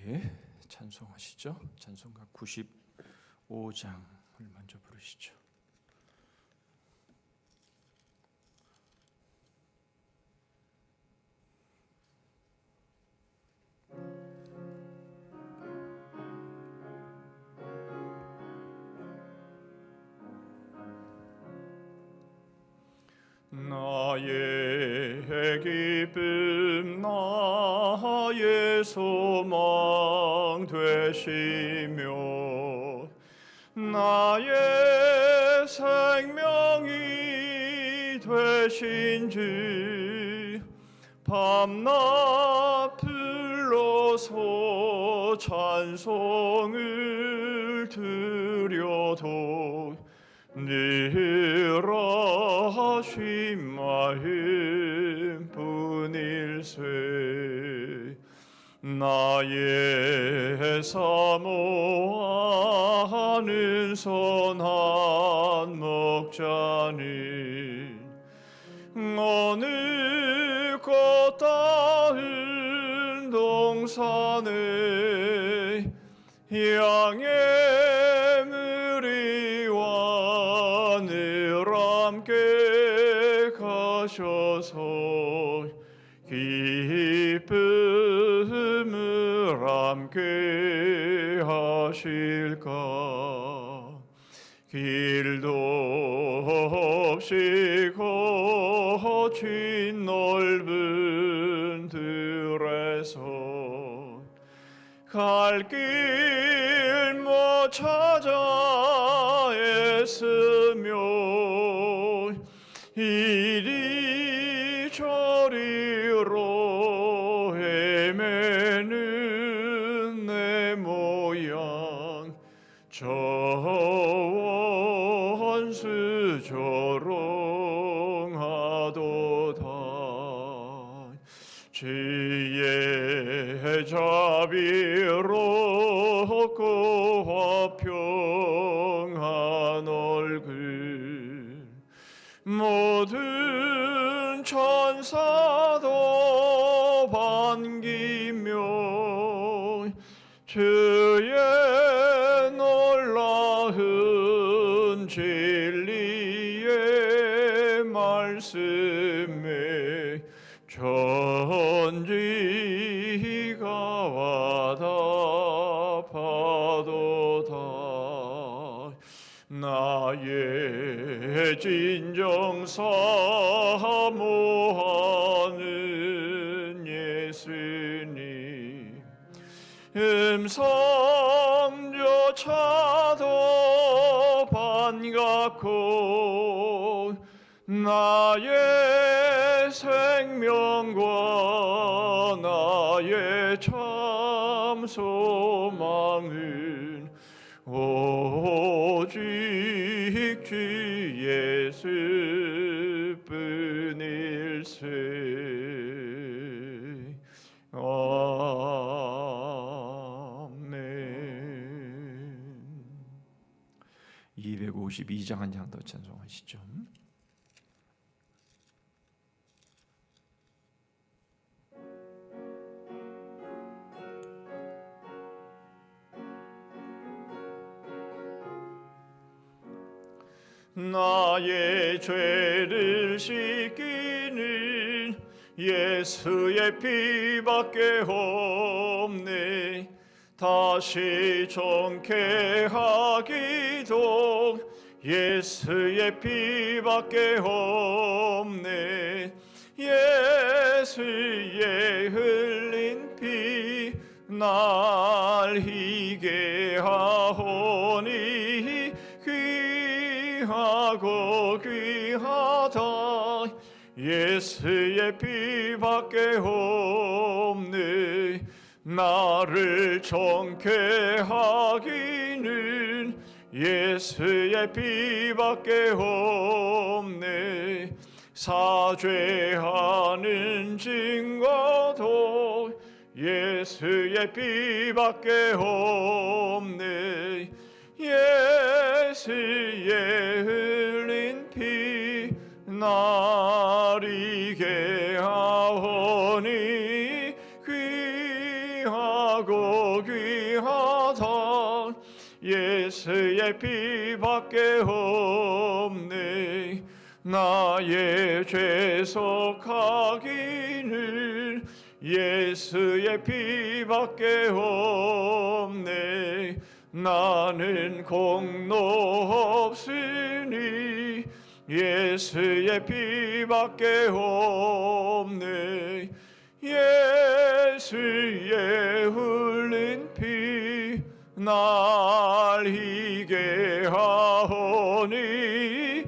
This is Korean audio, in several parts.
함께 찬송하시죠. 찬송가 95장을 먼저 부르시죠. 나의 기쁨 나의 소망 되시며 나의 생명이 되신지 밤낮 불러서 찬송을 드려도 늘 하신 마음 뿐일세. 나의 사모하는 선한 목자는 어느 꽃다운 동산에 양의 무리와 늘 함께 가셔서 기쁨을 함께 하실까. 길도 없이 거친 넓은 들에서 갈 길 못 찾아 애쓰며 이리저리로 헤매는 내 모양 저 원수 조롱하도다. 주의 자비롭고 화평한 얼굴 모든 천사도 반기며 주의 놀라운 진리의 말씀에 전지가 와답하도다. 나의 진정 사모하는 예수님 음성조차도 반갑고 나의 생명과 나의 참 소망은 오직 주 예수뿐일세. 아멘. 252장 한 장 더 찬송하시죠. 나의 죄를 씻기는 예수의 피밖에 없네. 다시 정케 하기도 예수의 피밖에 없네. 예수의 흘린 피 날 희게 하오니 귀하고 귀하다. 예수의 피밖에 없네. 나를 정케 하기는 예수의 피밖에 없네. 사죄하는 증거도 예수의 피밖에 없네. 예수의 흘린 피 날 이게 하오니 귀하고 귀하고 귀하다 예수의 피밖에 없네. 나의 죄 속하기를 예수의 피밖에 없네. 나는 공로 없으니 예수의 피밖에 없네. 예수의 흘린 피 날 희게 하오니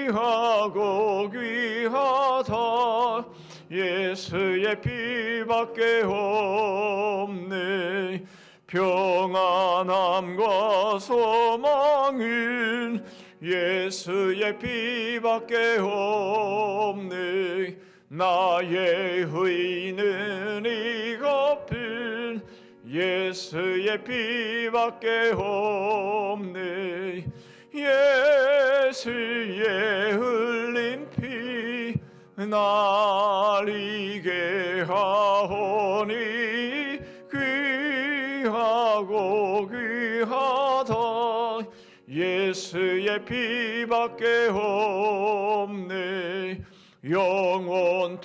귀하고 귀하다 예수의 피밖에 없네. 평안함과 소망은 예수의 피밖에 없네. 나의 의는 이것뿐 예수의 피밖에 없네. 예수의 흘린 피 날 이게 하오니 귀하고 귀하다 예수의 피밖에 없네. 영원토록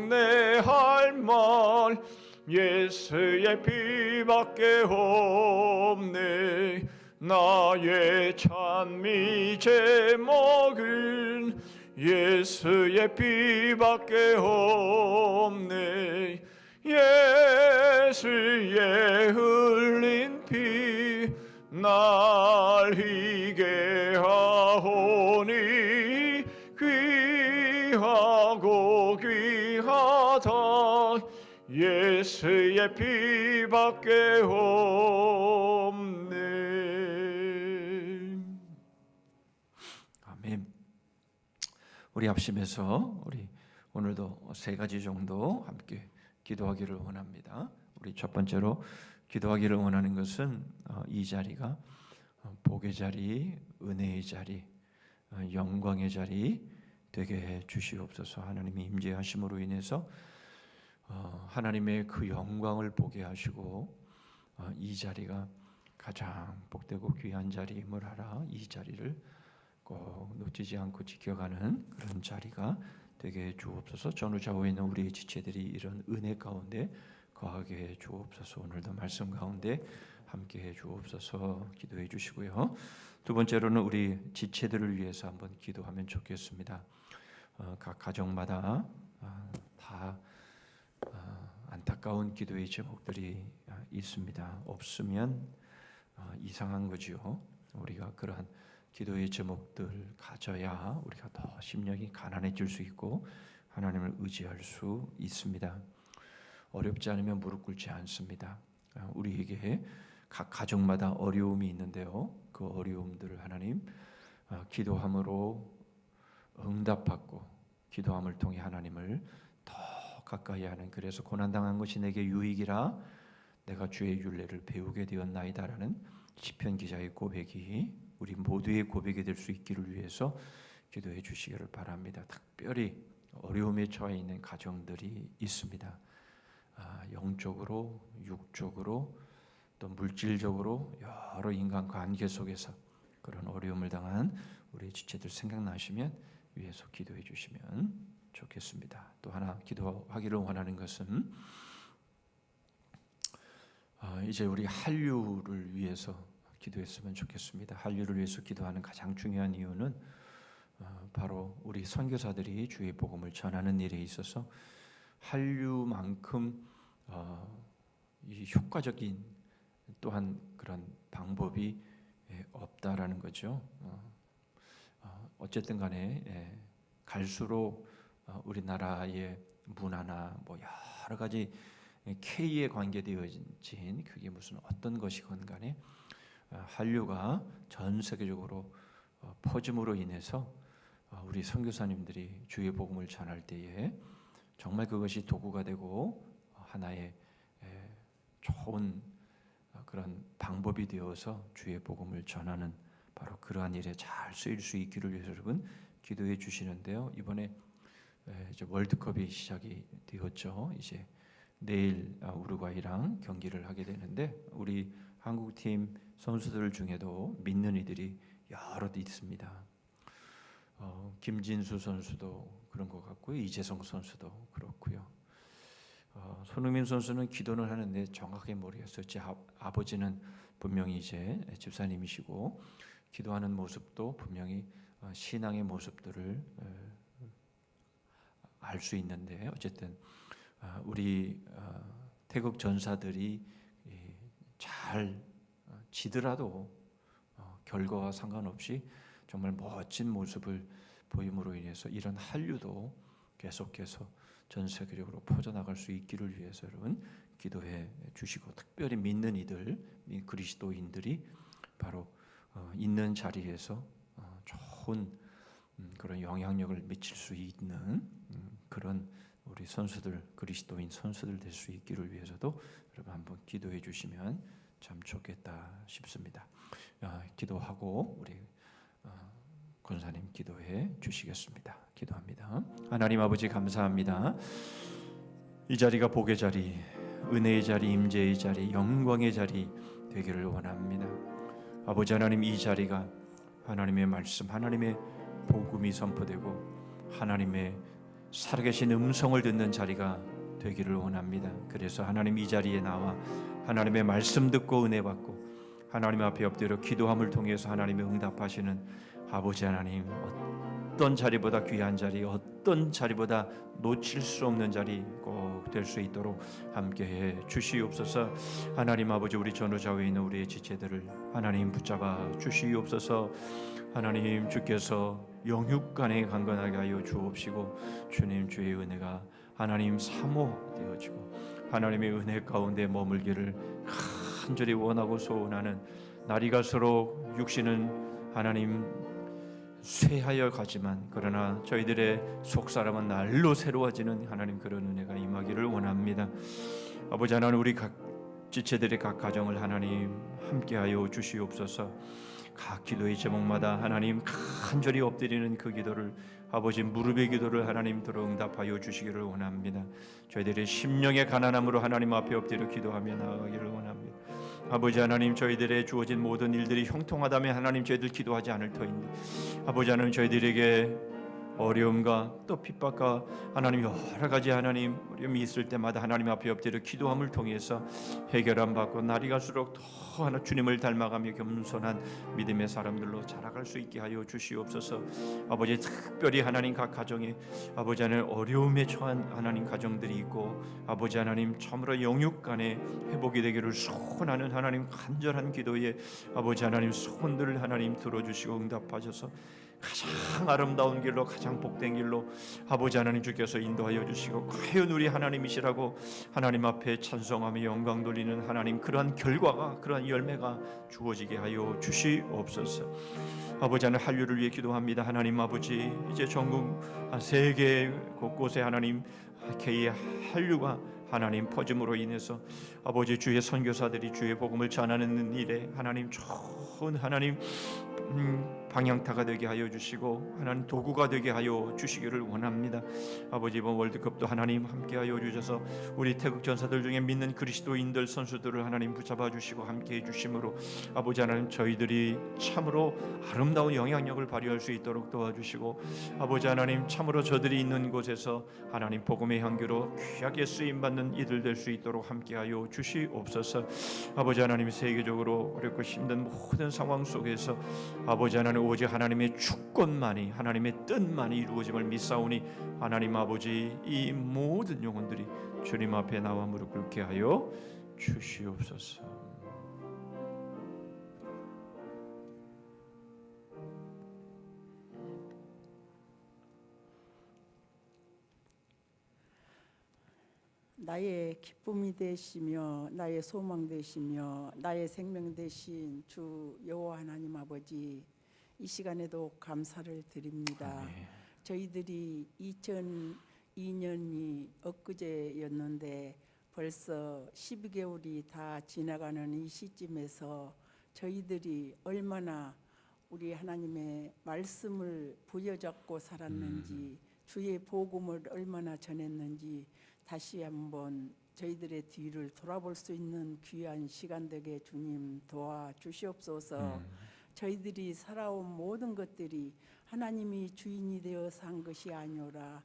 내 할 말 예수의 피밖에 없네. 나의 찬미 제목은 예수의 피밖에 없네. 예수의 흘린 피 날 희게 하오니 귀하고 귀하다 예수의 피밖에 없네. 아멘. 우리 합심해서 우리 오늘도 세 가지 정도 함께 기도하기를 원합니다. 우리 첫 번째로 기도하기를 원하는 것은 이 자리가 복의 자리, 은혜의 자리, 영광의 자리 되게 해 주시옵소서. 하나님의 임재하심으로 인해서 하나님의 그 영광을 보게 하시고 이 자리가 가장 복되고 귀한 자리임을 알아 이 자리를 꼭 놓치지 않고 지켜가는 그런 자리가 되게 해 주옵소서. 전후좌우에 있는 우리의 지체들이 이런 은혜 가운데 거하게 해 주옵소서. 오늘도 말씀 가운데 함께 해 주옵소서. 기도해 주시고요. 두 번째로는 우리 지체들을 위해서 한번 기도하면 좋겠습니다. 각 가정마다 다 안타까운 기도의 제목들이 있습니다. 없으면 이상한 거지요. 우리가 그러한 기도의 제목들 가져야 우리가 더 심령이 가난해질 수 있고 하나님을 의지할 수 있습니다. 어렵지 않으면 무릎 꿇지 않습니다. 우리에게 각 가정마다 어려움이 있는데요. 그 어려움들을 하나님 기도함으로 응답받고 기도함을 통해 하나님을 더 가까이 하는, 그래서 고난당한 것이 내게 유익이라 내가 주의 율례를 배우게 되었나이다라는 시편 기자의 고백이 우리 모두의 고백이 될 수 있기를 위해서 기도해 주시기를 바랍니다. 특별히 어려움에 처해 있는 가정들이 있습니다. 영적으로, 육적으로, 또 물질적으로 여러 인간관계 속에서 그런 어려움을 당한 우리 지체들 생각나시면 위에서 기도해 주시면 좋겠습니다. 또 하나 기도하기를 원하는 것은 이제 우리 한류를 위해서 기도했으면 좋겠습니다. 한류를 위해서 기도하는 가장 중요한 이유는 바로 우리 선교사들이 주의 복음을 전하는 일에 있어서 한류만큼 이 효과적인 또한 그런 방법이 없다라는 거죠. 어쨌든 간에 갈수록 우리나라의 문화나 뭐 여러 가지 K에 관계되어진 그게 무슨 어떤 것이건 간에 한류가 전 세계적으로 퍼짐으로 인해서 우리 선교사님들이 주의 복음을 전할 때에 정말 그것이 도구가 되고 하나의 좋은 그런 방법이 되어서 주의 복음을 전하는 바로 그러한 일에 잘 쓰일 수 있기를 위해서 여러분 기도해 주시는데요. 이번에 이제 월드컵이 시작이 되었죠. 이제 내일 우루과이랑 경기를 하게 되는데 우리 한국팀 선수들 중에도 믿는 이들이 여럿 있습니다. 김진수 선수도 그런 것 같고요. 이재성 선수도 그렇고요. 손흥민 선수는 기도는 하는데 정확하게 모르겠어요. 제 아버지는 분명히 이제 집사님이시고 기도하는 모습도 분명히 신앙의 모습들을 알 수 있는데 어쨌든 우리 태극 전사들이 잘 지더라도 결과와 상관없이 정말 멋진 모습을 보임으로 인해서 이런 한류도 계속해서 전 세계적으로 퍼져나갈 수 있기를 위해서 여러분 기도해 주시고 특별히 믿는 이들, 그리스도인들이 바로 있는 자리에서 좋은 그런 영향력을 미칠 수 있는 그런 우리 선수들, 그리스도인 선수들 될 수 있기를 위해서도 여러분 한번 기도해 주시면 참 좋겠다 싶습니다. 기도하고 우리 권사님 기도해 주시겠습니다. 기도합니다. 하나님 아버지 감사합니다. 이 자리가 복의 자리, 은혜의 자리, 임재의 자리, 영광의 자리 되기를 원합니다. 아버지 하나님 이 자리가 하나님의 말씀, 하나님의 복음이 선포되고 하나님의 살아계신 음성을 듣는 자리가 되기를 원합니다. 그래서 하나님 이 자리에 나와 하나님의 말씀 듣고 은혜 받고 하나님 앞에 엎드려 기도함을 통해서 하나님의 응답하시는 아버지 하나님, 어떤 자리보다 귀한 자리, 어떤 자리보다 놓칠 수 없는 자리 꼭 될 수 있도록 함께해 주시옵소서. 하나님 아버지 우리 전후좌우에 있는 우리의 지체들을 하나님 붙잡아 주시옵소서. 하나님 주께서 영육간에 강건하게 하여 주옵시고 주님 주의 은혜가 하나님 사모되어지고 하나님의 은혜 가운데 머물기를 간절히 원하고 소원하는 날이 갈수록 육신은 하나님 쇠하여 가지만 그러나 저희들의 속사람은 날로 새로워지는 하나님 그런 은혜가 임하기를 원합니다. 아버지 하나님 우리 각 지체들의 각 가정을 하나님 함께하여 주시옵소서. 각 기도의 제목마다 하나님 간절히 엎드리는 그 기도를 아버지 무릎의 기도를 하나님 들어 응답하여 주시기를 원합니다. 저희들의 심령의 가난함으로 하나님 앞에 엎드려 기도하며 나아가기를 원합니다. 아버지 하나님 저희들의 주어진 모든 일들이 형통하다면 하나님 저희들 기도하지 않을 터인데 아버지 하나님 저희들에게 어려움과 또 핍박과 하나님 여러 가지 하나님 어려움이 있을 때마다 하나님 앞에 엎드려 기도함을 통해서 해결함 받고 날이 갈수록 더 하나 주님을 닮아가며 겸손한 믿음의 사람들로 자라갈 수 있게 하여 주시옵소서. 아버지 특별히 하나님 각 가정에 아버지 하나님 어려움에 처한 하나님 가정들이 있고 아버지 하나님 참으로 영육간에 회복이 되기를 소원하는 하나님 간절한 기도에 아버지 하나님 소원들을 하나님 들어주시고 응답하셔서 가장 아름다운 길로 가장 복된 길로 아버지 하나님 주께서 인도하여 주시고 과연 우리 하나님이시라고 하나님 앞에 찬송하며 영광 돌리는 하나님 그러한 결과가 그러한 열매가 주어지게 하여 주시옵소서. 아버지 하나님 한류를 위해 기도합니다. 하나님 아버지 이제 전국 세계 곳곳에 하나님 K의 한류가 하나님 퍼짐으로 인해서 아버지 주의 선교사들이 주의 복음을 전하는 일에 하나님 좋은 하나님 방향타가 되게 하여 주시고 하나님 도구가 되게 하여 주시기를 원합니다. 아버지 이번 월드컵도 하나님 함께하여 주셔서 우리 태극 전사들 중에 믿는 그리스도인들 선수들을 하나님 붙잡아 주시고 함께해 주심으로 아버지 하나님 저희들이 참으로 아름다운 영향력을 발휘할 수 있도록 도와주시고 아버지 하나님 참으로 저들이 있는 곳에서 하나님 복음의 향기로 귀하게 쓰임받는 이들 될 수 있도록 함께하여 주시옵소서. 아버지 하나님 세계적으로 어렵고 힘든 모든 상황 속에서 아버지 하나님 오직 하나님의 주권만이 하나님의 뜻만이 이루어짐을 믿사오니 하나님 아버지 이 모든 영혼들이 주님 앞에 나와 무릎 꿇게 하여 주시옵소서. 나의 기쁨이 되시며 나의 소망 되시며 나의 생명 되신 주 여호와 하나님 아버지 이 시간에도 감사를 드립니다. 아멘. 저희들이 2002년이 엊그제였는데 벌써 12개월이 다 지나가는 이 시점에서 저희들이 얼마나 우리 하나님의 말씀을 부여잡고 살았는지 주의 복음을 얼마나 전했는지 다시 한번 저희들의 뒤를 돌아볼 수 있는 귀한 시간 되게 주님 도와 주시옵소서. 저희들이 살아온 모든 것들이 하나님이 주인이 되어 산 것이 아니오라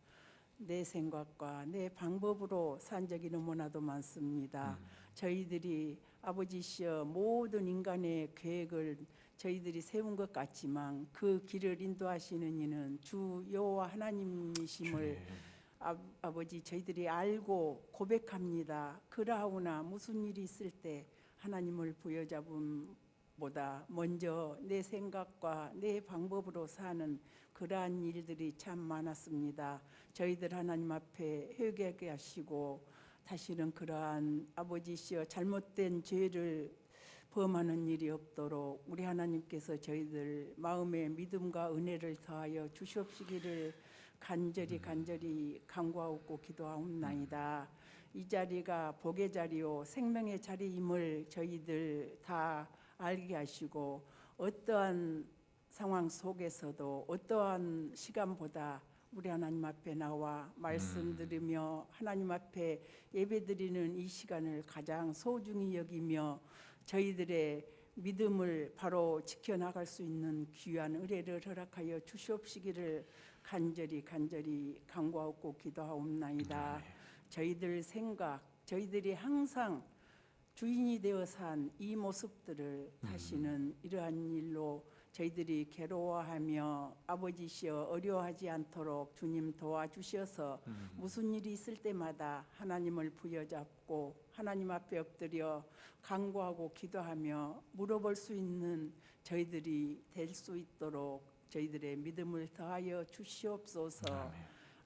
내 생각과 내 방법으로 산 적이 너무나도 많습니다. 저희들이 아버지시여 모든 인간의 계획을 저희들이 세운 것 같지만 그 길을 인도하시는 이는 주 여호와 하나님이심을 아버지 저희들이 알고 고백합니다. 그러하오나 무슨 일이 있을 때 하나님을 부여잡음보다 먼저 내 생각과 내 방법으로 사는 그러한 일들이 참 많았습니다. 저희들 하나님 앞에 회개하게 하시고 다시는 그러한 아버지시여 잘못된 죄를 범하는 일이 없도록 우리 하나님께서 저희들 마음의 믿음과 은혜를 더하여 주시옵시기를 간절히 간구하고 기도하옵나이다. 이 자리가 복의 자리요 생명의 자리임을 저희들 다 알게 하시고 어떠한 상황 속에서도 어떠한 시간보다 우리 하나님 앞에 나와 말씀 들으며 하나님 앞에 예배드리는 이 시간을 가장 소중히 여기며 저희들의 믿음을 바로 지켜나갈 수 있는 귀한 은혜를 허락하여 주시옵시기를 간절히 간구하고 기도하옵나이다. 저희들 생각, 저희들이 항상 주인이 되어 산 이 모습들을 다시는 이러한 일로 저희들이 괴로워하며 아버지시여 어려워하지 않도록 주님 도와주셔서 무슨 일이 있을 때마다 하나님을 부여잡고 하나님 앞에 엎드려 간구하고 기도하며 물어볼 수 있는 저희들이 될 수 있도록 저희들의 믿음을 더하여 주시옵소서.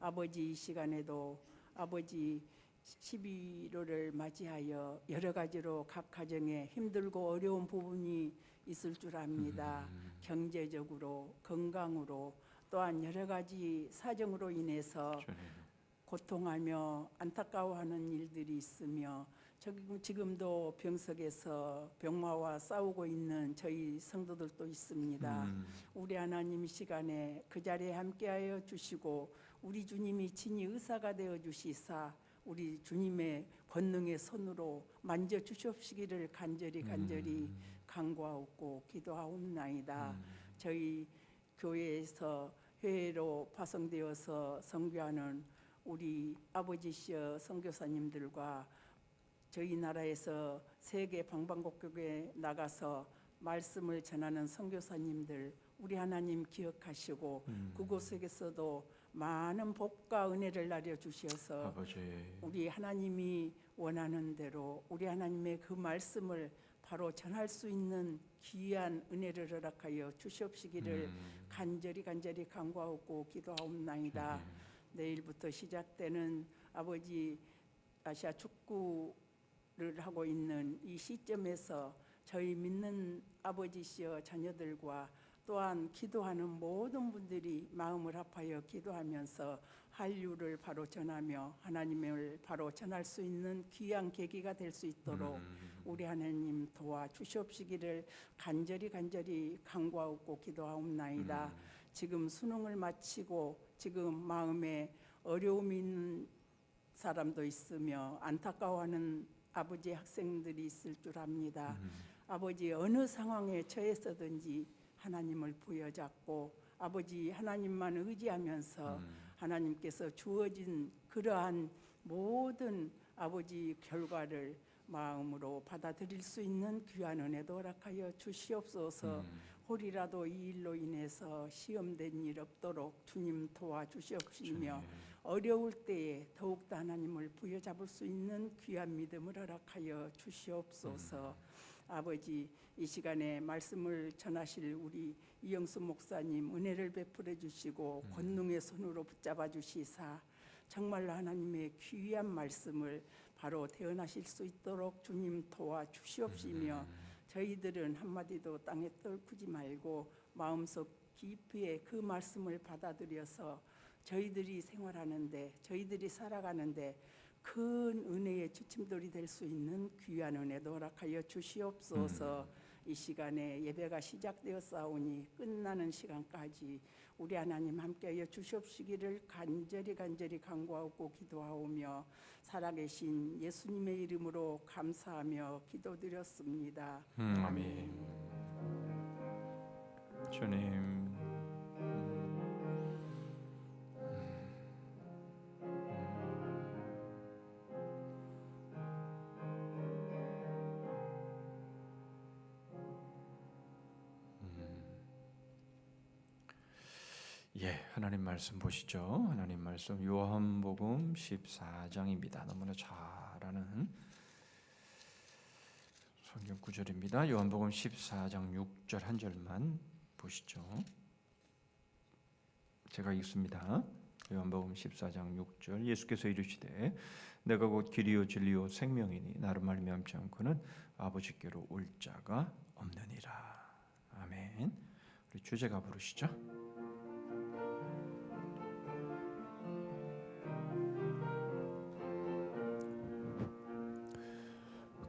아버지 이 시간에도 아버지 11월을 맞이하여 여러 가지로 각 가정에 힘들고 어려운 부분이 있을 줄 압니다. 경제적으로, 건강으로 또한 여러 가지 사정으로 인해서 고통하며 안타까워하는 일들이 있으며 지금도 병석에서 병마와 싸우고 있는 저희 성도들도 있습니다. 우리 하나님 시간에 그 자리에 함께하여 주시고 우리 주님이 친히 의사가 되어 주시사 우리 주님의 권능의 손으로 만져 주시옵시기를 간절히 간구하옵고 기도하옵나이다. 저희 교회에서 해외로 파송되어서 선교하는 우리 아버지시여 선교사님들과 저희 나라에서 세계 방방곡곡에 나가서 말씀을 전하는 선교사님들 우리 하나님 기억하시고 그곳에서도 많은 복과 은혜를 나려 주셔서 우리 하나님이 원하는 대로 우리 하나님의 그 말씀을 바로 전할 수 있는 귀한 은혜를 허락하여 주시옵시기를 간절히 간구하고 기도하옵나이다. 내일부터 시작되는 아버지 아시아 축구를 하고 있는 이 시점에서 저희 믿는 아버지시여 자녀들과 또한 기도하는 모든 분들이 마음을 합하여 기도하면서 한류를 바로 전하며 하나님을 바로 전할 수 있는 귀한 계기가 될 수 있도록 우리 하나님 도와주시옵시기를 간절히 간구하고 기도하옵나이다. 지금 수능을 마치고 지금 마음에 어려움이 있는 사람도 있으며 안타까워하는 아버지 학생들이 있을 줄 압니다. 아버지 어느 상황에 처해서든지 하나님을 부여잡고 아버지 하나님만 의지하면서 하나님께서 주어진 그러한 모든 아버지 결과를 마음으로 받아들일 수 있는 귀한 은혜도 허락하여 주시옵소서. 혹이라도 이 일로 인해서 시험된 일 없도록 주님 도와주시옵시며 어려울 때에 더욱더 하나님을 부여잡을 수 있는 귀한 믿음을 허락하여 주시옵소서. 아버지 이 시간에 말씀을 전하실 우리 이영수 목사님 은혜를 베풀어 주시고 권능의 손으로 붙잡아 주시사 정말로 하나님의 귀한 말씀을 바로 대언하실 수 있도록 주님 도와주시옵시며 저희들은 한마디도 땅에 떨구지 말고 마음속 깊이에 그 말씀을 받아들여서 저희들이 생활하는데 저희들이 살아가는데 큰 은혜의 주침돌이 될 수 있는 귀한 은혜도 허락하여 주시옵소서. 이 시간에 예배가 시작되었사오니 끝나는 시간까지 우리 하나님 함께하여 주시옵시기를 간절히 간구하고 기도하오며 살아계신 예수님의 이름으로 감사하며 기도드렸습니다. 아멘. 주님. 예, 하나님 말씀 보시죠. 하나님 말씀 요한복음 14장입니다. 너무나 잘 아는 성경 구절입니다. 요한복음 14장 6절 한 절만 보시죠. 제가 읽습니다. 요한복음 14장 6절 예수께서 이르시되 내가 곧 길이요 진리요 생명이니 나를 말미암지 않고는 아버지께로 올 자가 없느니라. 아멘. 우리 주제가 부르시죠.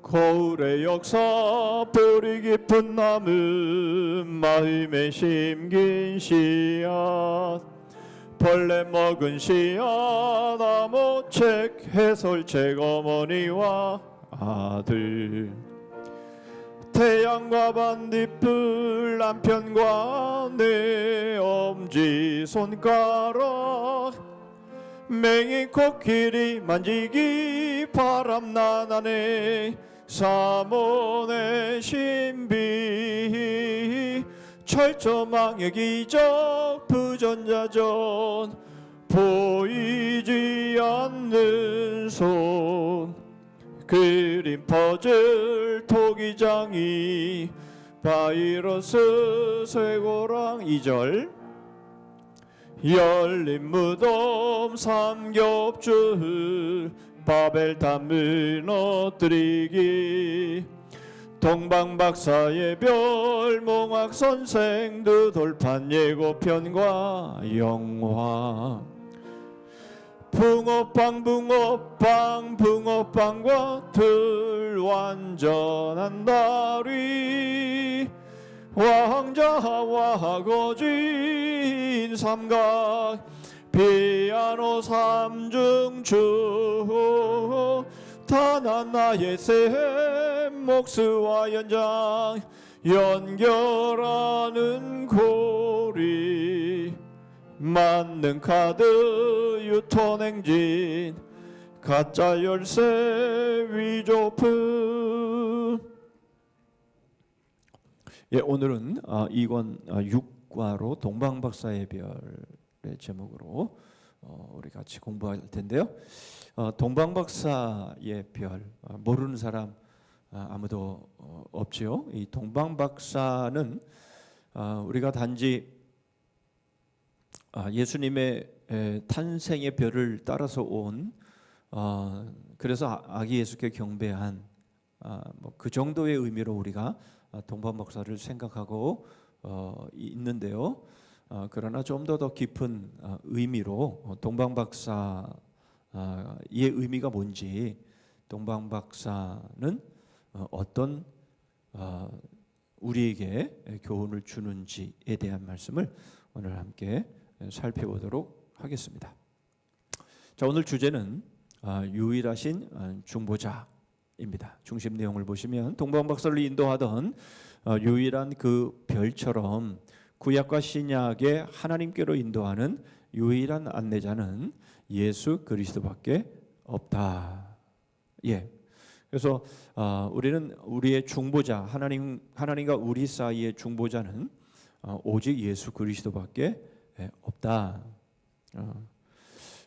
거울의 역사 뿌리 깊은 나무 마음에 심긴 씨앗 벌레 먹은 씨앗 나무책 해설책 어머니와 아들 태양과 반딧불 남편과 내 엄지손가락 맹이 코끼리 만지기 바람나나네 사몬의 신비 철저망의 기적 부전자전 보이지 않는 손 그림 퍼즐 토기장이 바이러스 쇠고랑 2절 열린 무덤 삼겹줄 바벨탑 무너뜨리기 동방박사의 별 몽학선생 누돌판 예고편과 영화 붕어빵과 들 완전한 다리 왕자와 거진 삼각 피아노 삼중주 단한 나의 샘 목수와 연장 연결하는 고리 만능 카드 유턴행진 가짜 열쇠 위조품. 예, 오늘은 2권 6과로 동방박사의 별의 제목으로 우리 같이 공부할 텐데요. 동방박사의 별 모르는 사람 아무도 없지요. 이 동방박사는 우리가 단지 예수님의 탄생의 별을 따라서 온 그래서 아기 예수께 경배한 그 정도의 의미로 우리가 동방박사를 생각하고 있는데요. 그러나 좀 더 깊은 의미로 동방박사의 의미가 뭔지 동방박사는 어떤 우리에게 교훈을 주는지에 대한 말씀을 오늘 함께 살펴보도록 하겠습니다. 자, 오늘 주제는 유일하신 중보자입니다. 중심 내용을 보시면 동방박사를 인도하던 유일한 그 별처럼 구약과 신약의 하나님께로 인도하는 유일한 안내자는 예수 그리스도밖에 없다. 예. 그래서 우리는 우리의 중보자 하나님과 우리 사이의 중보자는 오직 예수 그리스도밖에 없다.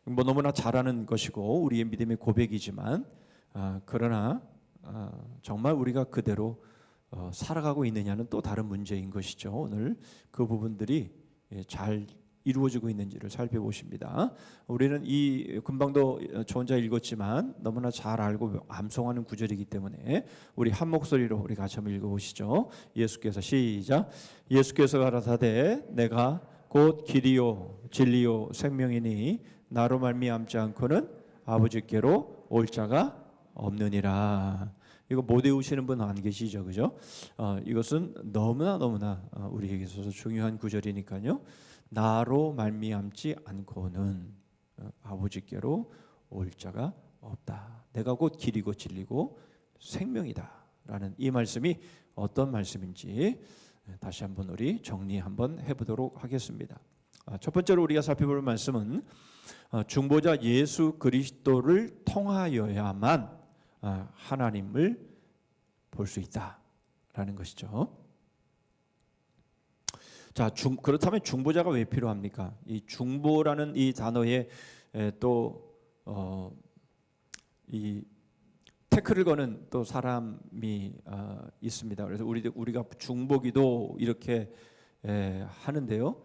뭐 너무나 잘 아는 것이고 우리의 믿음의 고백이지만 그러나 정말 우리가 그대로 살아가고 있느냐는 또 다른 문제인 것이죠. 오늘 그 부분들이 잘 이루어지고 있는지를 살펴보십니다. 우리는 이 금방도 저 혼자 읽었지만 너무나 잘 알고 암송하는 구절이기 때문에 우리 한 목소리로 우리 같이 한번 읽어보시죠. 예수께서 시작. 예수께서 가라사대 내가 곧 길이요 진리요 생명이니 나로 말미암지 않고는 아버지께로 올 자가 없느니라. 이거 못 외우시는 분 안 계시죠, 그죠? 이것은 너무나 우리에게 있어서 중요한 구절이니까요. 나로 말미암지 않고는 아버지께로 올 자가 없다. 내가 곧 길이고 진리고 생명이다라는 이 말씀이 어떤 말씀인지 다시 한번 우리 정리 한번 해보도록 하겠습니다. 첫 번째로 우리가 살펴볼 말씀은 중보자 예수 그리스도를 통하여야만 하나님을 볼 수 있다라는 것이죠. 자, 그렇다면 중보자가 왜 필요합니까? 이 중보라는 이 단어에 이 태클을 거는 또 사람이 있습니다. 그래서 우리가 중보기도 이렇게 하는데요.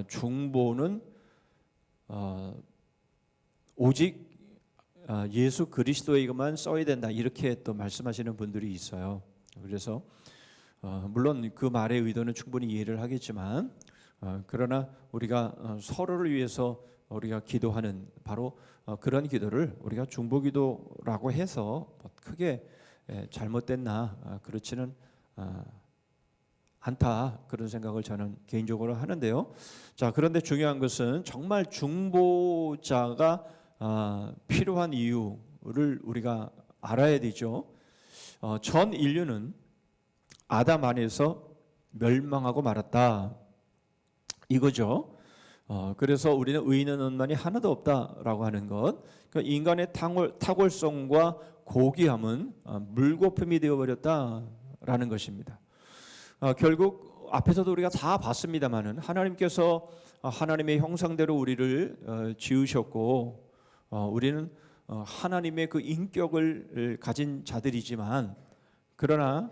중보는 오직 예수 그리스도에게만 써야 된다 이렇게 또 말씀하시는 분들이 있어요. 그래서 물론 그 말의 의도는 충분히 이해를 하겠지만 그러나 우리가 서로를 위해서 우리가 기도하는 바로 그런 기도를 우리가 중보기도라고 해서 크게 잘못됐나 그렇지는 않다 그런 생각을 저는 개인적으로 하는데요. 자, 그런데 중요한 것은 정말 중보자가 필요한 이유를 우리가 알아야 되죠. 전 인류는 아담 안에서 멸망하고 말았다 이거죠. 그래서 우리는 의인은 없나니 하나도 없다라고 하는 것. 그러니까 인간의 탁월성과 고귀함은 물거품이 되어버렸다라는 것입니다. 결국 앞에서도 우리가 다 봤습니다만은 하나님께서 하나님의 형상대로 우리를 지으셨고 우리는 하나님의 그 인격을 가진 자들이지만 그러나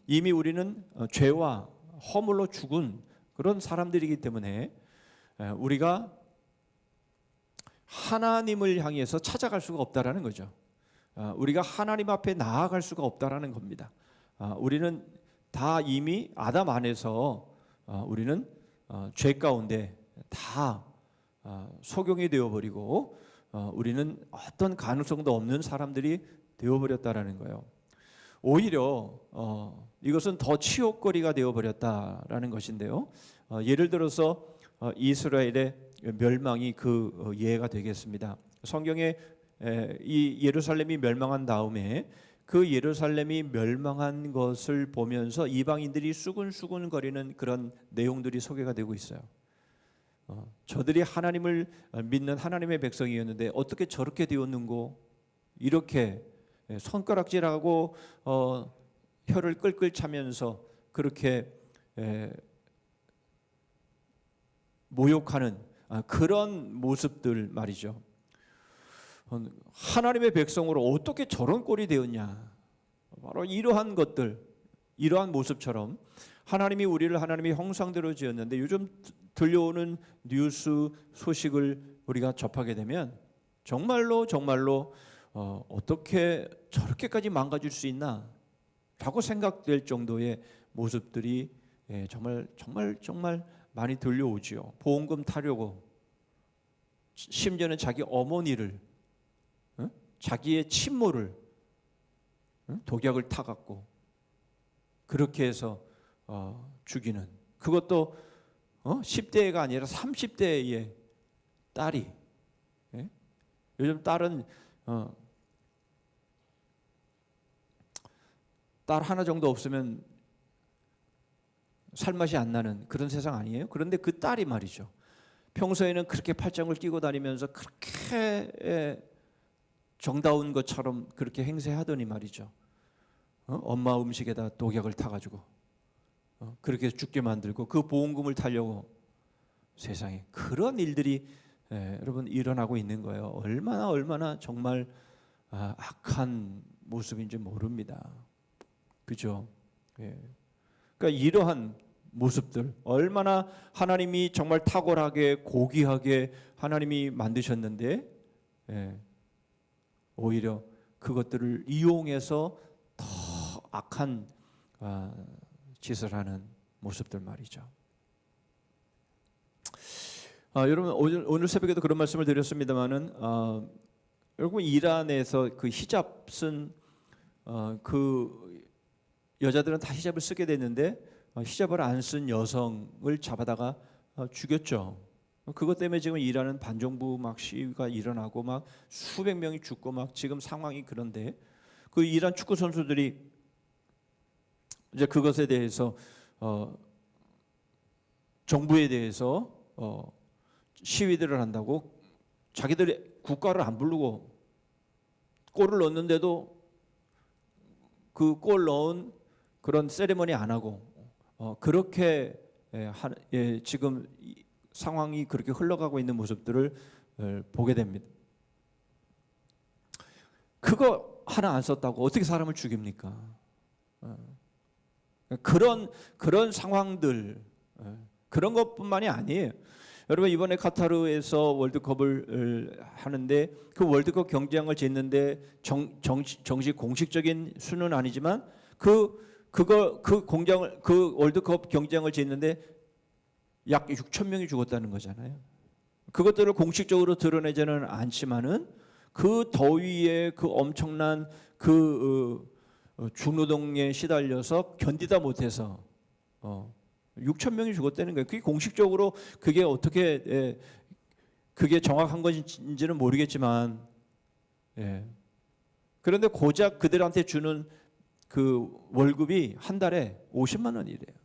이미 우리는 죄와 허물로 죽은 그런 사람들이기 때문에 우리가 하나님을 향해서 찾아갈 수가 없다라는 거죠. 우리가 하나님 앞에 나아갈 수가 없다라는 겁니다. 우리는 다 이미 아담 안에서 우리는 죄 가운데 다 소경이 되어버리고 우리는 어떤 가능성도 없는 사람들이 되어버렸다라는 거예요. 오히려 이것은 더 치욕거리가 되어버렸다라는 것인데요. 예를 들어서 이스라엘의 멸망이 그 예가 되겠습니다. 성경에 이 예루살렘이 멸망한 다음에 그 예루살렘이 멸망한 것을 보면서 이방인들이 수군수군거리는 그런 내용들이 소개가 되고 있어요. 저들이 하나님을 믿는 하나님의 백성이었는데 어떻게 저렇게 되었는고 이렇게 손가락질하고 혀를 끌끌 차면서 그렇게 모욕하는 그런 모습들 말이죠. 하나님의 백성으로 어떻게 저런 꼴이 되었냐. 바로 이러한 것들, 이러한 모습처럼 하나님이 우리를 하나님의 형상대로 지었는데 요즘 들려오는 뉴스 소식을 우리가 접하게 되면 정말로 어떻게 저렇게까지 망가질 수 있나 라고 생각될 정도의 모습들이 정말 많이 들려오지요. 보험금 타려고 심지어는 자기 어머니를 자기의 친모를 독약을 타갖고 그렇게 해서 죽이는 그것도 10대가 아니라 30대의 딸이 요즘 딸은 딸 하나 정도 없으면 살맛이 안 나는 그런 세상 아니에요? 그런데 그 딸이 말이죠. 평소에는 그렇게 팔짱을 끼고 다니면서 그렇게 정다운 것처럼 그렇게 행세하더니 말이죠. 엄마 음식에다 독약을 타가지고 그렇게 죽게 만들고 그 보험금을 타려고 세상에 그런 일들이 여러분 일어나고 있는 거예요. 얼마나 정말 악한 모습인지 모릅니다. 그죠? 그러니까 이러한 모습들 얼마나 하나님이 정말 탁월하게 고귀하게 하나님이 만드셨는데 오히려 그것들을 이용해서 더 악한 짓을 하는 모습들 말이죠. 여러분 오늘 새벽에도 그런 말씀을 드렸습니다마는 여러분 이란에서 그 히잡 쓴 그 여자들은 다 히잡을 쓰게 됐는데 히잡을 안 쓴 여성을 잡아다가 죽였죠. 그것 때문에 지금 이란은 반정부 막 시위가 일어나고 막 수백 명이 죽고 막 지금 상황이 그런데 그 이란 축구 선수들이 이제 그것에 대해서 정부에 대해서 시위들을 한다고 자기들이 국가를 안 부르고 골을 넣었는데도 그 골 넣은 그런 세리머니 안 하고 그렇게 지금 상황이 그렇게 흘러가고 있는 모습들을 보게 됩니다. 그거 하나 안 썼다고 어떻게 사람을 죽입니까? 그런 상황들 그런 것뿐만이 아니에요. 여러분 이번에 카타르에서 월드컵을 하는데 그 월드컵 경기장을 짓는데 정식 공식적인 수는 아니지만 그 월드컵 경기장을 짓는데 약 6천 명이 죽었다는 거잖아요. 그것들을 공식적으로 드러내지는 않지만은 그 더위에 그 엄청난 그 중노동에 시달려서 견디다 못해서 6천 명이 죽었다는 거예요. 그게 공식적으로 그게 어떻게 그게 정확한 건지는 모르겠지만 그런데 고작 그들한테 주는 그 월급이 한 달에 50만 원이래요.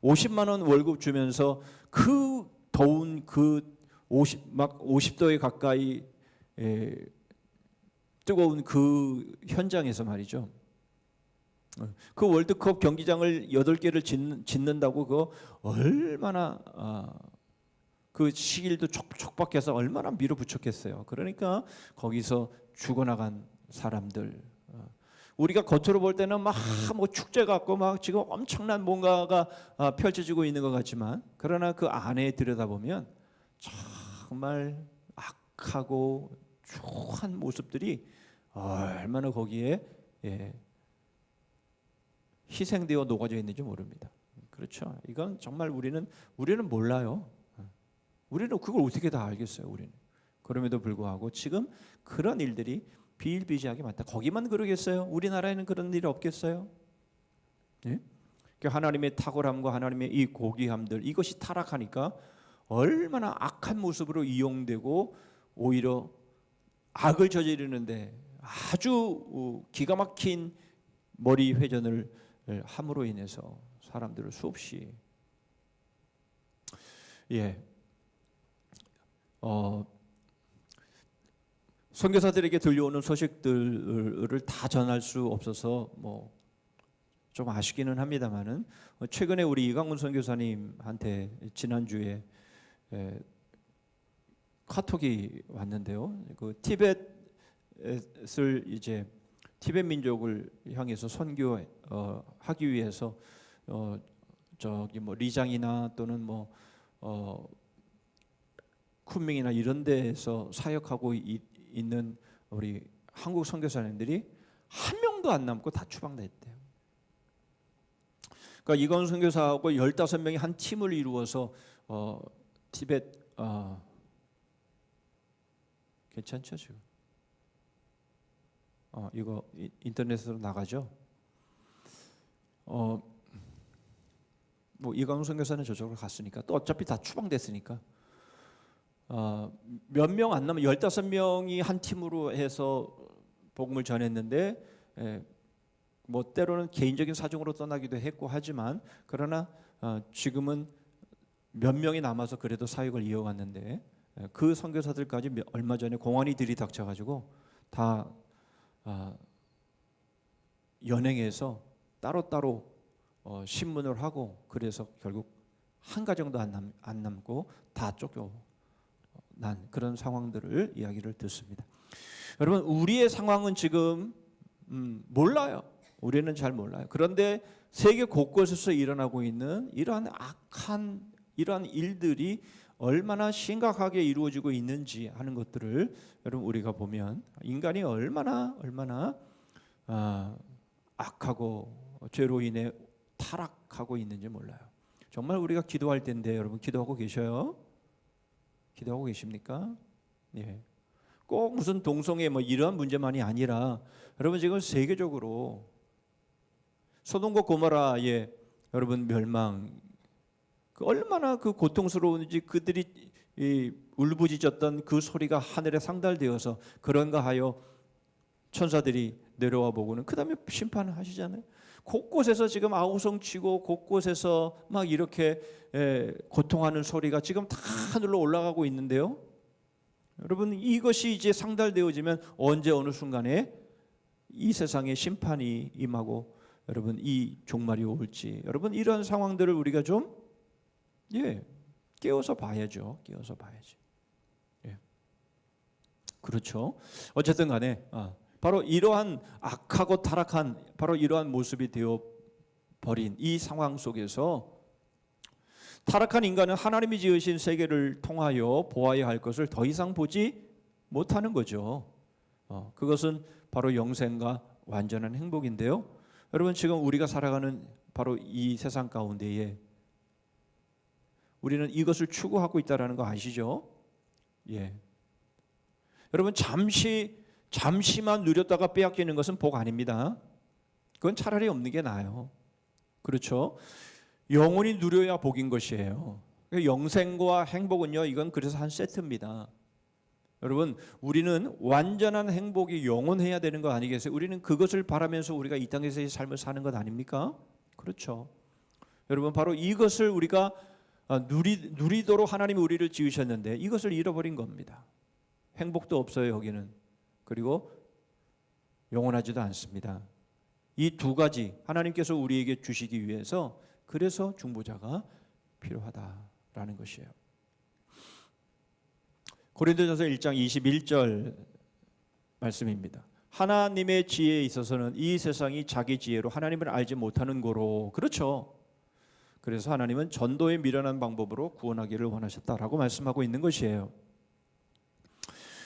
50만 원 월급 주면서 그 더운 그 50도에 가까이 뜨거운 그 현장에서 말이죠. 그 월드컵 경기장을 8개를 짓는다고 그거 얼마나 그 시일도 촉박해서 얼마나 밀어붙였겠어요. 그러니까 거기서 죽어나간 사람들 우리가 겉으로 볼 때는 막 뭐 축제 같고 막 지금 엄청난 뭔가가 펼쳐지고 있는 것 같지만 그러나 그 안에 들여다보면 정말 악하고 추한 모습들이 얼마나 거기에 희생되어 녹아져 있는지 모릅니다. 그렇죠? 이건 정말 우리는 몰라요. 우리는 그걸 어떻게 다 알겠어요? 우리는 그럼에도 불구하고 지금 그런 일들이 비일비재하게 많다. 거기만 그러겠어요? 우리나라에는 그런 일이 없겠어요? 예? 하나님의 탁월함과 하나님의 이 고귀함들 이것이 타락하니까 얼마나 악한 모습으로 이용되고 오히려 악을 저지르는데 아주 기가 막힌 머리 회전을 함으로 인해서 사람들을 수없이 선교사들에게 들려오는 소식들을 다 전할 수 없어서 뭐 좀 아쉽기는 합니다만은 최근에 우리 이강훈 선교사님한테 지난주에 카톡이 왔는데요. 그 티벳을 이제 티벳 민족을 향해서 선교하기 위해서 저기 뭐 리장이나 또는 뭐 쿤밍이나 이런 데에서 사역하고 있는 우리 한국 선교사님들이 한 명도 안 남고 다 추방됐대요. 그러니까 이건 선교사하고 15명이 한 팀을 이루어서 티벳 괜찮죠 지금? 이거 인터넷으로 나가죠? 뭐 이광 선교사는 저쪽으로 갔으니까 또 어차피 다 추방됐으니까 몇 명 안 남아 15명이 한 팀으로 해서 복음을 전했는데 뭐 때로는 개인적인 사정으로 떠나기도 했고 하지만 그러나 지금은 몇 명이 남아서 그래도 사역을 이어갔는데 그 선교사들까지 얼마 전에 공안이 들이닥쳐가지고 다 연행해서 따로따로 신문을 하고 그래서 결국 한 가정도 안 남고 다 쫓겨난 그런 상황들을 이야기를 듣습니다. 여러분 우리의 상황은 지금 몰라요. 우리는 잘 몰라요. 그런데 세계 곳곳에서 일어나고 있는 이러한 악한 이러한 일들이 얼마나 심각하게 이루어지고 있는지 하는 것들을 여러분 우리가 보면 인간이 얼마나 악하고 죄로 인해 타락하고 있는지 몰라요. 정말 우리가 기도할 때인데 여러분 기도하고 계셔요? 기도하고 계십니까? 예. 꼭 무슨 동성애 뭐 이러한 문제만이 아니라 여러분 지금 세계적으로 소돔과 고모라의 여러분 멸망 얼마나 그 고통스러운지 그들이 이 울부짖었던 그 소리가 하늘에 상달되어서 그런가 하여 천사들이 내려와 보고는 그 다음에 심판을 하시잖아요. 곳곳에서 지금 아우성치고 곳곳에서 막 이렇게 고통하는 소리가 지금 다 하늘로 올라가고 있는데요. 여러분 이것이 이제 상달되어지면 언제 어느 순간에 이 세상에 심판이 임하고 여러분 이 종말이 올지 여러분 이런 상황들을 우리가 좀 깨워서 봐야죠. 깨워서 봐야지. 그렇죠. 어쨌든 간에 바로 이러한 악하고 타락한 바로 이러한 모습이 되어 버린 이 상황 속에서 타락한 인간은 하나님이 지으신 세계를 통하여 보아야 할 것을 더 이상 보지 못하는 거죠. 그것은 바로 영생과 완전한 행복인데요. 여러분 지금 우리가 살아가는 바로 이 세상 가운데에 우리는 이것을 추구하고 있다는 거 아시죠? 여러분 잠시만 누렸다가 빼앗기는 것은 복 아닙니다. 그건 차라리 없는 게 나아요. 그렇죠? 영원히 누려야 복인 것이에요. 영생과 행복은요, 이건 그래서 한 세트입니다. 여러분, 우리는 완전한 행복이 영원해야 되는 거 아니겠어요? 우리는 그것을 바라면서 우리가 이 땅에서의 삶을 사는 것 아닙니까? 그렇죠. 여러분, 바로 이것을 우리가 누리도록 하나님이 우리를 지으셨는데 이것을 잃어버린 겁니다. 행복도 없어요, 여기는. 그리고 영원하지도 않습니다. 이 두 가지 하나님께서 우리에게 주시기 위해서 그래서 중보자가 필요하다라는 것이에요. 고린도전서 1장 21절 말씀입니다. 하나님의 지혜에 있어서는 이 세상이 자기 지혜로 하나님을 알지 못하는 거로. 그렇죠. 그래서 하나님은 전도에 미련한 방법으로 구원하기를 원하셨다라고 말씀하고 있는 것이에요.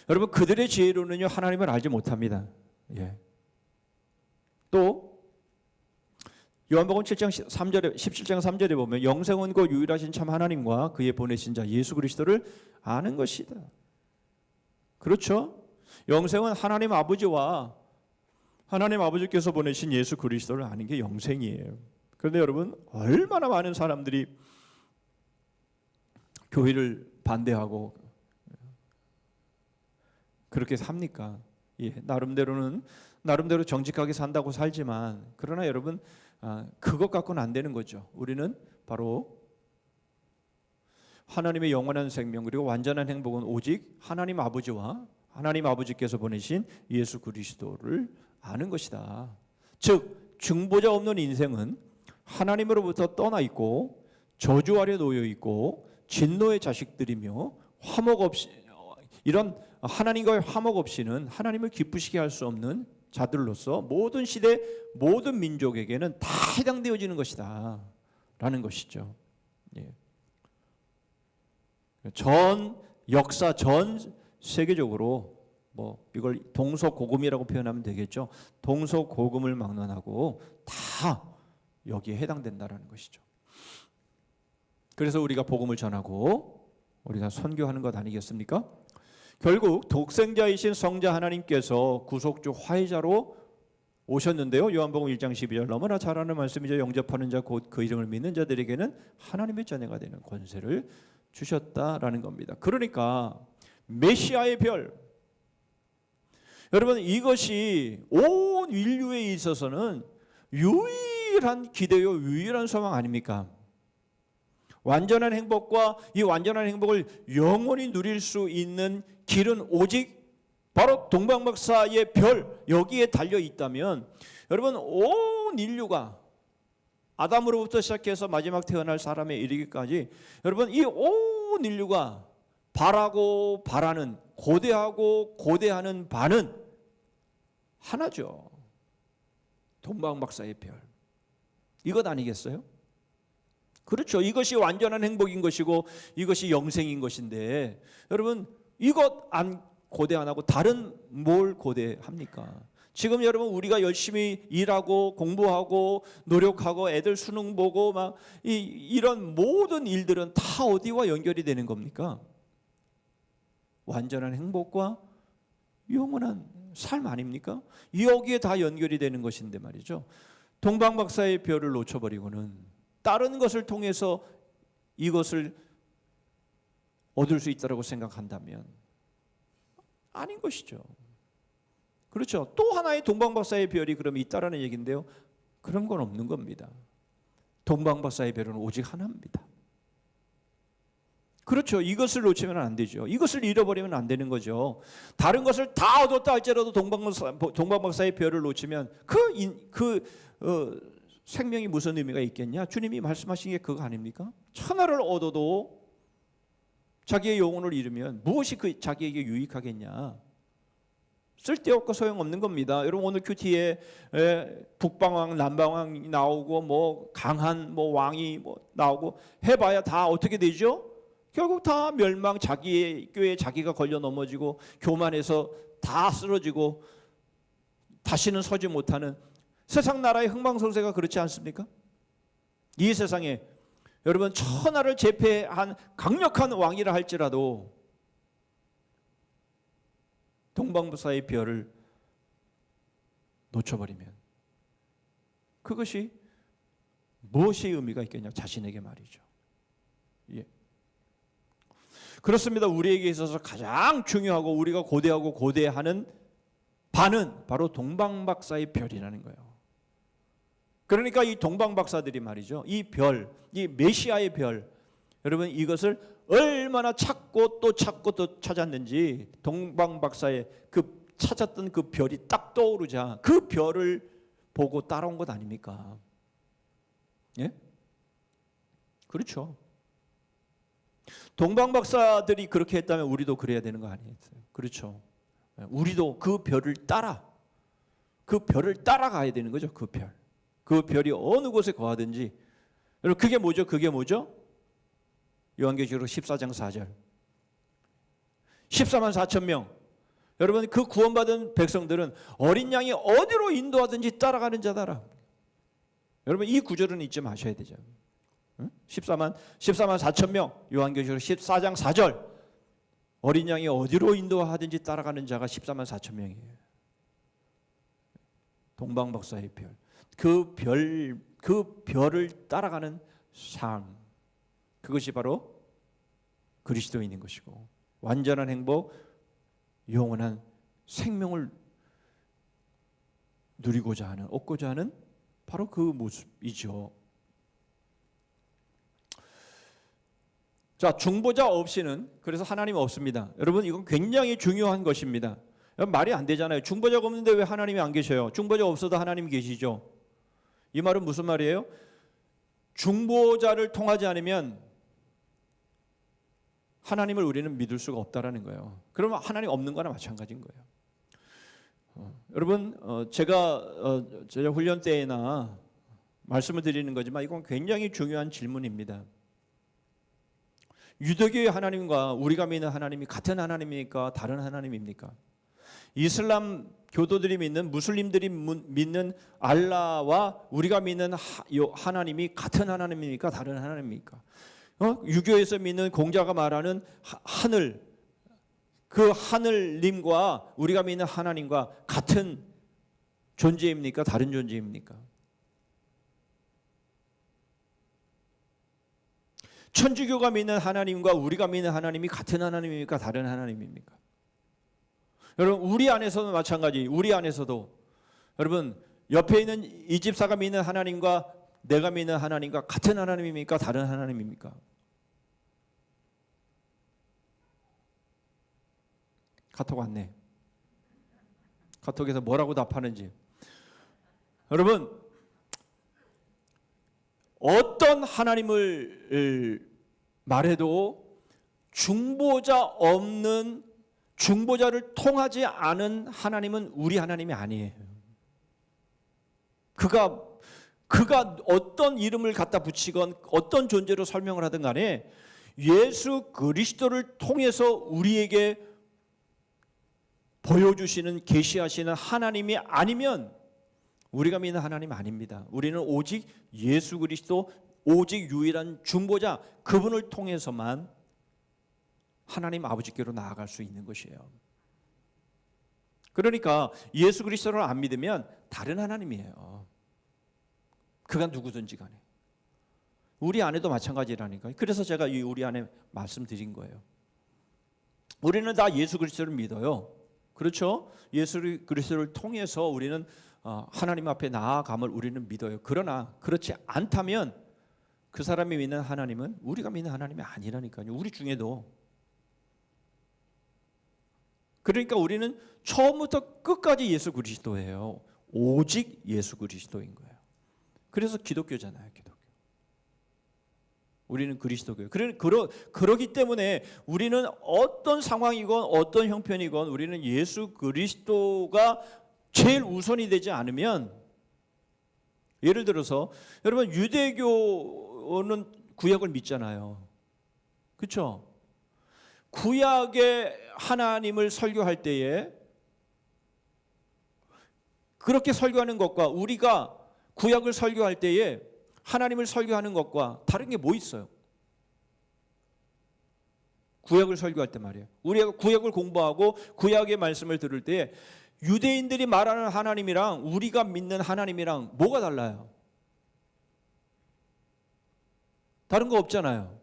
여러분 그들의 지혜로는요 하나님을 알지 못합니다. 또 요한복음 7장 3절에 17장 3절에 보면 영생은 그 유일하신 참 하나님과 그의 보내신 자 예수 그리스도를 아는 것이다. 그렇죠? 영생은 하나님 아버지와 하나님 아버지께서 보내신 예수 그리스도를 아는 게 영생이에요. 그런데 여러분 얼마나 많은 사람들이 교회를 반대하고 그렇게 삽니까? 나름대로 정직하게 산다고 살지만 그러나 여러분 그것 갖고는 안 되는 거죠. 우리는 바로 하나님의 영원한 생명 그리고 완전한 행복은 오직 하나님 아버지와 하나님 아버지께서 보내신 예수 그리스도를 아는 것이다. 즉 중보자 없는 인생은 하나님으로부터 떠나 있고 저주 아래 놓여 있고 진노의 자식들이며 화목 없이 이런 하나님과의 화목 없이는 하나님을 기쁘시게 할 수 없는 자들로서 모든 시대 모든 민족에게는 다 해당되어지는 것이다 라는 것이죠. 전 역사 전 세계적으로 이걸 동서고금이라고 표현하면 되겠죠. 동서고금을 막론하고 다 여기에 해당된다라는 것이죠. 그래서 우리가 복음을 전하고 우리가 선교하는 것 아니겠습니까? 결국 독생자이신 성자 하나님께서 구속주 화해자로 오셨는데요. 요한복음 1장 12절 너무나 잘 아는 말씀이죠. 영접하는 자 곧 그 이름을 믿는 자들에게는 하나님의 자녀가 되는 권세를 주셨다라는 겁니다. 그러니까 메시아의 별 여러분 이것이 온 인류에 있어서는 유일한 기대요 유일한 소망 아닙니까? 완전한 행복과 이 완전한 행복을 영원히 누릴 수 있는 길은 오직 바로 동방박사의 별 여기에 달려 있다면 여러분 온 인류가 아담으로부터 시작해서 마지막 태어날 사람에 이르기까지 여러분 이 온 인류가 바라고 바라는 고대하고 고대하는 바는 하나죠. 동방박사의 별 이것 아니겠어요? 그렇죠. 이것이 완전한 행복인 것이고 이것이 영생인 것인데 여러분 이것 안 고대 안 하고 다른 뭘 고대합니까? 지금 여러분 우리가 열심히 일하고 공부하고 노력하고 애들 수능 보고 막 이런 모든 일들은 다 어디와 연결이 되는 겁니까? 완전한 행복과 영원한 삶 아닙니까? 여기에 다 연결이 되는 것인데 말이죠. 동방박사의 별을 놓쳐버리고는 다른 것을 통해서 이것을 얻을 수 있다고 생각한다면 아닌 것이죠. 그렇죠. 또 하나의 동방박사의 별이 그러면 있다라는 얘기인데요. 그런 건 없는 겁니다. 동방박사의 별은 오직 하나입니다. 그렇죠. 이것을 놓치면 안 되죠. 이것을 잃어버리면 안 되는 거죠. 다른 것을 다 얻었다 할지라도 동방박사의 별을 놓치면 생명이 무슨 의미가 있겠냐? 주님이 말씀하신 게 그거 아닙니까? 천하를 얻어도 자기의 영혼을 잃으면 무엇이 자기에게 유익하겠냐? 쓸데없고 소용없는 겁니다. 여러분 오늘 큐티에 북방왕, 남방왕이 나오고 뭐 강한 뭐 왕이 뭐 나오고 해봐야 다 어떻게 되죠? 결국 다 멸망, 자기의 꾀에 자기가 걸려 넘어지고 교만해서 다 쓰러지고 다시는 서지 못하는 세상 나라의 흥망성쇠가 그렇지 않습니까? 이 세상에 여러분 천하를 제패한 강력한 왕이라 할지라도 동방박사의 별을 놓쳐버리면 그것이 무엇이 의미가 있겠냐? 자신에게 말이죠. 예. 그렇습니다. 우리에게 있어서 가장 중요하고 우리가 고대하고 고대하는 바는 바로 동방박사의 별이라는 거예요. 그러니까 이 동방박사들이 말이죠. 이 별, 이 메시아의 별, 여러분 이것을 얼마나 찾고 또 찾았는지 동방박사의 그 찾았던 그 별이 딱 떠오르자 그 별을 보고 따라온 것 아닙니까? 예? 그렇죠. 동방박사들이 그렇게 했다면 우리도 그래야 되는 거 아니겠어요? 그렇죠. 우리도 그 별을 따라가야 되는 거죠. 그 별. 그 별이 어느 곳에 거하든지. 여러분 그게 뭐죠? 그게 뭐죠? 요한계시록 14장 4절. 14만 4천 명. 여러분 그 구원받은 백성들은 어린 양이 어디로 인도하든지 따라가는 자다라. 여러분 이 구절은 잊지 마셔야 되죠. 14만 4천 명. 요한계시록 14장 4절. 어린 양이 어디로 인도하든지 따라가는 자가 14만 4천 명이에요. 동방박사의 별. 그 별을 따라가는 삶. 그것이 바로 그리스도인인 것이고 완전한 행복, 영원한 생명을 누리고자 하는, 얻고자 하는 바로 그 모습이죠. 자, 중보자 없이는 그래서 하나님 없습니다. 여러분 이건 굉장히 중요한 것입니다. 말이 안 되잖아요. 중보자가 없는데 왜 하나님이 안 계셔요? 중보자 없어도 하나님 계시죠. 이 말은 무슨 말이에요? 중보자를 통하지 않으면 하나님을 우리는 믿을 수가 없다라는 거예요. 그러면 하나님 없는 거나 마찬가지인 거예요. 여러분 제가 훈련 때나 말씀을 드리는 거지만 이건 굉장히 중요한 질문입니다. 유대교의 하나님과 우리가 믿는 하나님이 같은 하나님입니까? 다른 하나님입니까? 이슬람 교도들이 믿는, 무슬림들이 믿는 알라와 우리가 믿는 하나님이 같은 하나님입니까? 다른 하나님입니까? 유교에서 믿는 공자가 말하는 하늘, 그 하늘님과 우리가 믿는 하나님과 같은 존재입니까? 다른 존재입니까? 천주교가 믿는 하나님과 우리가 믿는 하나님이 같은 하나님입니까? 다른 하나님입니까? 여러분 우리 안에서도 마찬가지. 우리 안에서도 여러분 옆에 있는 이 집사가 믿는 하나님과 내가 믿는 하나님과 같은 하나님입니까? 다른 하나님입니까? 카톡 왔네. 카톡에서 뭐라고 답하는지. 여러분 어떤 하나님을 말해도 중보자 없는, 중보자를 통하지 않은 하나님은 우리 하나님이 아니에요. 그가 어떤 이름을 갖다 붙이건 어떤 존재로 설명을 하든 간에 예수 그리스도를 통해서 우리에게 보여주시는, 계시하시는 하나님이 아니면 우리가 믿는 하나님 아닙니다. 우리는 오직 예수 그리스도, 오직 유일한 중보자, 그분을 통해서만 하나님 아버지께로 나아갈 수 있는 것이에요. 그러니까 예수 그리스도를 안 믿으면 다른 하나님이에요. 그가 누구든지 간에. 우리 안에도 마찬가지라니까요. 그래서 제가 이 우리 안에 말씀드린 거예요. 우리는 다 예수 그리스도를 믿어요. 그렇죠? 예수 그리스도를 통해서 우리는 하나님 앞에 나아감을 우리는 믿어요. 그러나 그렇지 않다면 그 사람이 믿는 하나님은 우리가 믿는 하나님이 아니라니까요. 우리 중에도. 그러니까 우리는 처음부터 끝까지 예수 그리스도예요. 오직 예수 그리스도인 거예요. 그래서 기독교잖아요. 기독교. 우리는 그리스도교예요. 그러기 때문에 우리는 어떤 상황이건 어떤 형편이건 우리는 예수 그리스도가 제일 우선이 되지 않으면, 예를 들어서 여러분 유대교는 구약을 믿잖아요. 그렇죠? 구약의 하나님을 설교할 때에 그렇게 설교하는 것과 우리가 구약을 설교할 때에 하나님을 설교하는 것과 다른 게 뭐 있어요? 구약을 설교할 때 말이에요. 우리가 구약을 공부하고 구약의 말씀을 들을 때 유대인들이 말하는 하나님이랑 우리가 믿는 하나님이랑 뭐가 달라요? 다른 거 없잖아요.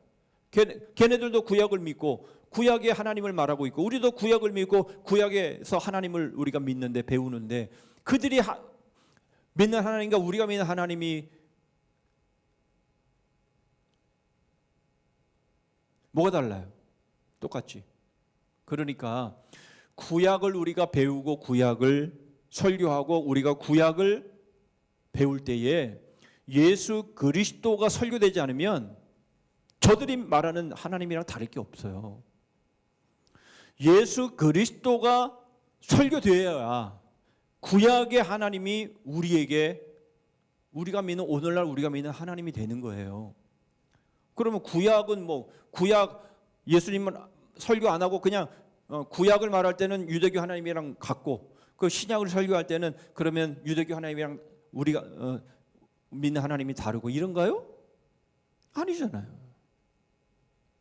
걔네들도 구약을 믿고 구약의 하나님을 말하고 있고 우리도 구약을 믿고 구약에서 하나님을 우리가 믿는데 배우는데 그들이 믿는 하나님과 우리가 믿는 하나님이 뭐가 달라요? 똑같지. 그러니까 구약을 우리가 배우고 구약을 설교하고 우리가 구약을 배울 때에 예수 그리스도가 설교되지 않으면 저들이 말하는 하나님이랑 다를 게 없어요. 예수 그리스도가 설교되어야 구약의 하나님이 우리에게 우리가 믿는 오늘날 우리가 믿는 하나님이 되는 거예요. 그러면 구약은 뭐 구약 예수님은 설교 안 하고 그냥 구약을 말할 때는 유대교 하나님이랑 같고 그 신약을 설교할 때는 그러면 유대교 하나님이랑 우리가 믿는 하나님이 다르고 이런가요? 아니잖아요.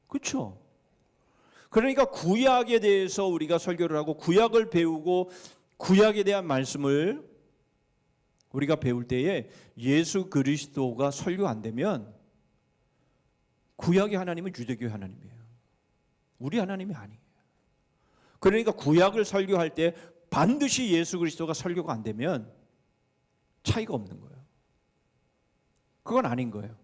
그렇죠? 그러니까 구약에 대해서 우리가 설교를 하고 구약을 배우고 구약에 대한 말씀을 우리가 배울 때에 예수 그리스도가 설교 안 되면 구약의 하나님은 유대교의 하나님이에요. 우리 하나님이 아니에요. 그러니까 구약을 설교할 때 반드시 예수 그리스도가 설교가 안 되면 차이가 없는 거예요. 그건 아닌 거예요.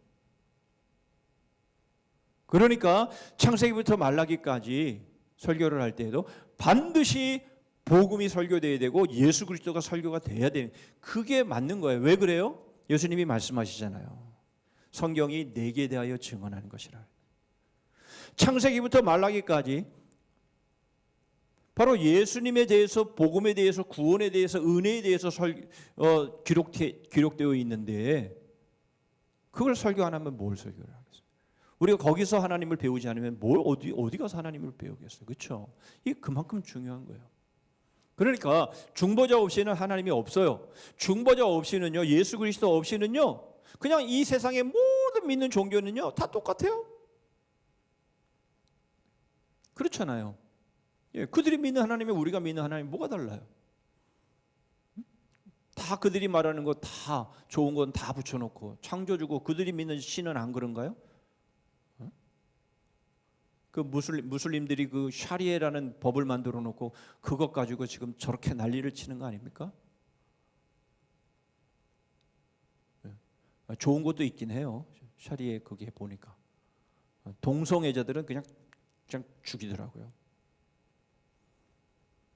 그러니까 창세기부터 말라기까지 설교를 할 때에도 반드시 복음이 설교돼야 되고 예수 그리스도가 설교가 돼야 돼요. 그게 맞는 거예요. 왜 그래요? 예수님이 말씀하시잖아요. 성경이 내게 대하여 증언하는 것이라. 창세기부터 말라기까지 바로 예수님에 대해서 복음에 대해서 구원에 대해서 은혜에 대해서 기록되어 있는데 그걸 설교 안 하면 뭘 설교를 하겠어요? 우리가 거기서 하나님을 배우지 않으면 어디 가서 하나님을 배우겠어요? 그렇죠? 이게 그만큼 중요한 거예요. 그러니까 중보자 없이는 하나님이 없어요. 중보자 없이는요, 예수 그리스도 없이는요, 그냥 이 세상의 모든 믿는 종교는요 다 똑같아요. 그렇잖아요. 예, 그들이 믿는 하나님이 우리가 믿는 하나님 뭐가 달라요? 다 그들이 말하는 거 다 좋은 건 다 붙여놓고 창조주고 그들이 믿는 신은 안 그런가요? 그 무슬림들이 그 샤리에라는 법을 만들어 놓고 그것 가지고 지금 저렇게 난리를 치는 거 아닙니까? 좋은 것도 있긴 해요. 샤리에 거기에 보니까 동성애자들은 그냥 죽이더라고요.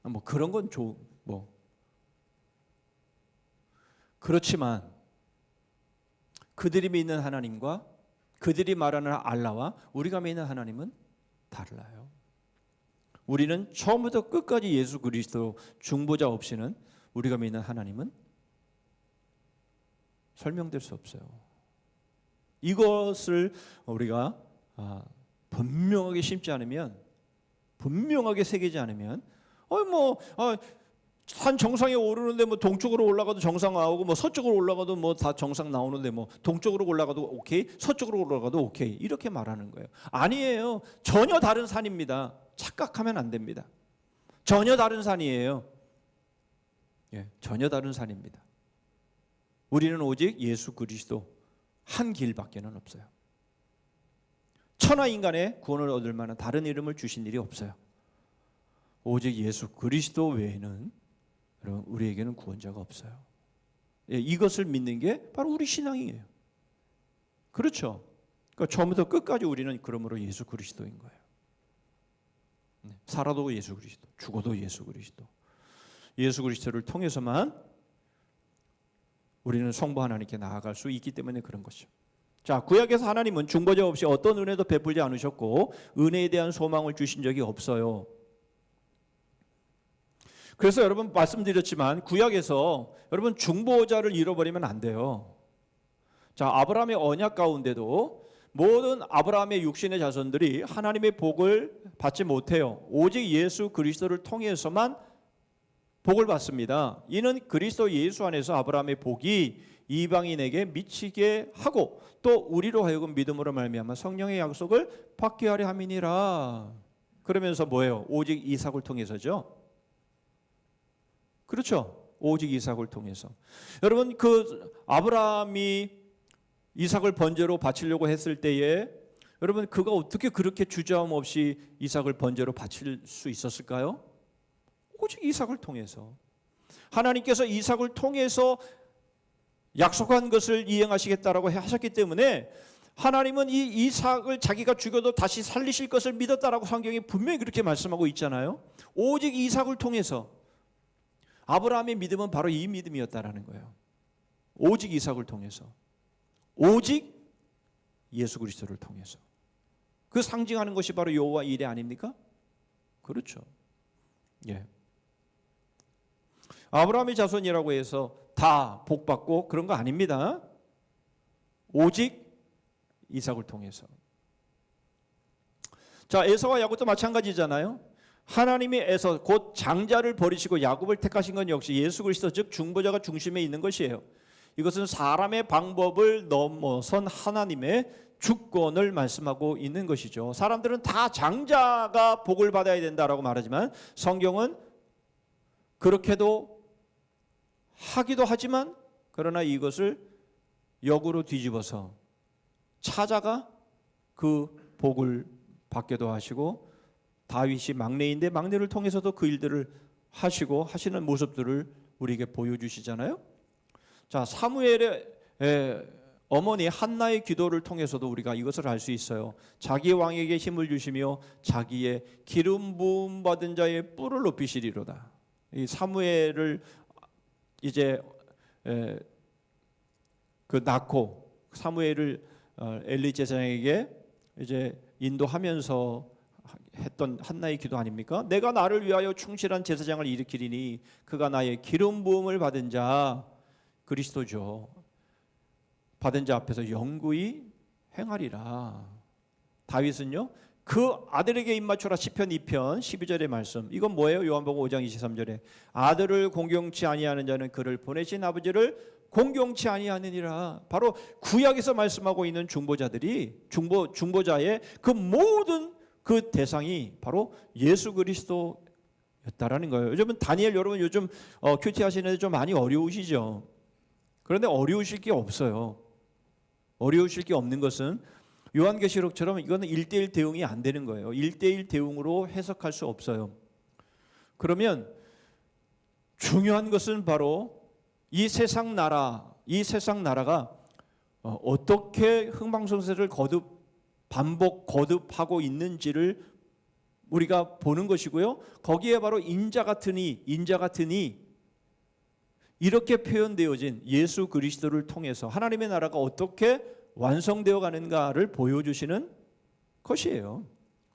뭐 그런 건 뭐 그렇지만 그들이 믿는 하나님과 그들이 말하는 알라와 우리가 믿는 하나님은 달라요. 우리는 처음부터 끝까지 예수 그리스도 중보자 없이는 우리가 믿는 하나님은 설명될 수 없어요. 이것을 우리가 분명하게 심지 않으면, 분명하게 새기지 않으면, 산 정상에 오르는데 뭐 동쪽으로 올라가도 정상 나오고 뭐 서쪽으로 올라가도 뭐 다 정상 나오는데 뭐 동쪽으로 올라가도 오케이, 서쪽으로 올라가도 오케이 이렇게 말하는 거예요. 아니에요. 전혀 다른 산입니다. 착각하면 안 됩니다. 전혀 다른 산이에요. 예, 전혀 다른 산입니다. 우리는 오직 예수 그리스도 한 길밖에는 없어요. 천하 인간의 구원을 얻을 만한 다른 이름을 주신 일이 없어요. 오직 예수 그리스도 외에는 여러분 우리에게는 구원자가 없어요. 예, 이것을 믿는 게 바로 우리 신앙이에요. 그렇죠? 그러니까 처음부터 끝까지 우리는 그러므로 예수 그리스도인 거예요. 살아도 예수 그리스도, 죽어도 예수 그리스도. 예수 그리스도를 통해서만 우리는 성부 하나님께 나아갈 수 있기 때문에 그런 것이죠. 자, 구약에서 하나님은 중보자 없이 어떤 은혜도 베풀지 않으셨고 은혜에 대한 소망을 주신 적이 없어요. 그래서 여러분 말씀드렸지만 구약에서 여러분 중보자를 잃어버리면 안 돼요. 자, 아브라함의 언약 가운데도 모든 아브라함의 육신의 자손들이 하나님의 복을 받지 못해요. 오직 예수 그리스도를 통해서만 복을 받습니다. 이는 그리스도 예수 안에서 아브라함의 복이 이방인에게 미치게 하고 또 우리로 하여금 믿음으로 말미암아 성령의 약속을 받게 하려 함이니라. 그러면서 뭐예요? 오직 이삭을 통해서죠. 그렇죠? 오직 이삭을 통해서. 여러분 그 아브라함이 이삭을 번제로 바치려고 했을 때에 여러분 그가 어떻게 그렇게 주저함 없이 이삭을 번제로 바칠 수 있었을까요? 오직 이삭을 통해서. 하나님께서 이삭을 통해서 약속한 것을 이행하시겠다라고 하셨기 때문에 하나님은 이 이삭을 자기가 죽여도 다시 살리실 것을 믿었다라고 성경이 분명히 그렇게 말씀하고 있잖아요. 오직 이삭을 통해서. 아브라함의 믿음은 바로 이 믿음이었다라는 거예요. 오직 이삭을 통해서. 오직 예수 그리스도를 통해서. 그 상징하는 것이 바로 여호와 이레 아닙니까? 그렇죠. 예. 아브라함의 자손이라고 해서 다 복받고 그런 거 아닙니다. 오직 이삭을 통해서. 자, 에서와 야곱도 마찬가지잖아요. 하나님이 에서 곧 장자를 버리시고 야곱을 택하신 건 역시 예수 그리스도 즉 중보자가 중심에 있는 것이에요. 이것은 사람의 방법을 넘어선 하나님의 주권을 말씀하고 있는 것이죠. 사람들은 다 장자가 복을 받아야 된다라고 말하지만 성경은 그렇게도 하기도 하지만 그러나 이것을 역으로 뒤집어서 차자가 그 복을 받게도 하시고 다윗이 막내인데 막내를 통해서도 그 일들을 하시고 하시는 모습들을 우리에게 보여주시잖아요. 자, 사무엘의 어머니 한나의 기도를 통해서도 우리가 이것을 알 수 있어요. 자기 왕에게 힘을 주시며 자기의 기름 부음 받은 자의 뿔을 높이시리로다. 이 사무엘을 이제 그 낳고 사무엘을 엘리 제사장에게 이제 인도하면서 했던 한나의 기도 아닙니까? 내가 나를 위하여 충실한 제사장을 일으키리니 그가 나의 기름 부음을 받은 자 그리스도죠. 받은 자 앞에서 영구히 행하리라. 다윗은요 그 아들에게 입맞춰라 시편 2편 12절의 말씀. 이건 뭐예요? 요한복음 5장 23절에 아들을 공경치 아니하는 자는 그를 보내신 아버지를 공경치 아니하느니라. 바로 구약에서 말씀하고 있는 중보자들이 중보자의 그 모든 그 대상이 바로 예수 그리스도였다라는 거예요. 요즘은 다니엘 여러분 요즘 큐티 하시는데 좀 많이 어려우시죠? 그런데 어려우실 게 없어요. 어려우실 게 없는 것은 요한계시록처럼 이거는 1:1 대응이 안 되는 거예요. 1:1 대응으로 해석할 수 없어요. 그러면 중요한 것은 바로 이 세상 나라가 어떻게 흥망성쇠를 거듭하고 있는지를 우리가 보는 것이고요. 거기에 바로 인자 같은 이 이렇게 표현되어진 예수 그리스도를 통해서 하나님의 나라가 어떻게 완성되어 가는가를 보여주시는 것이에요.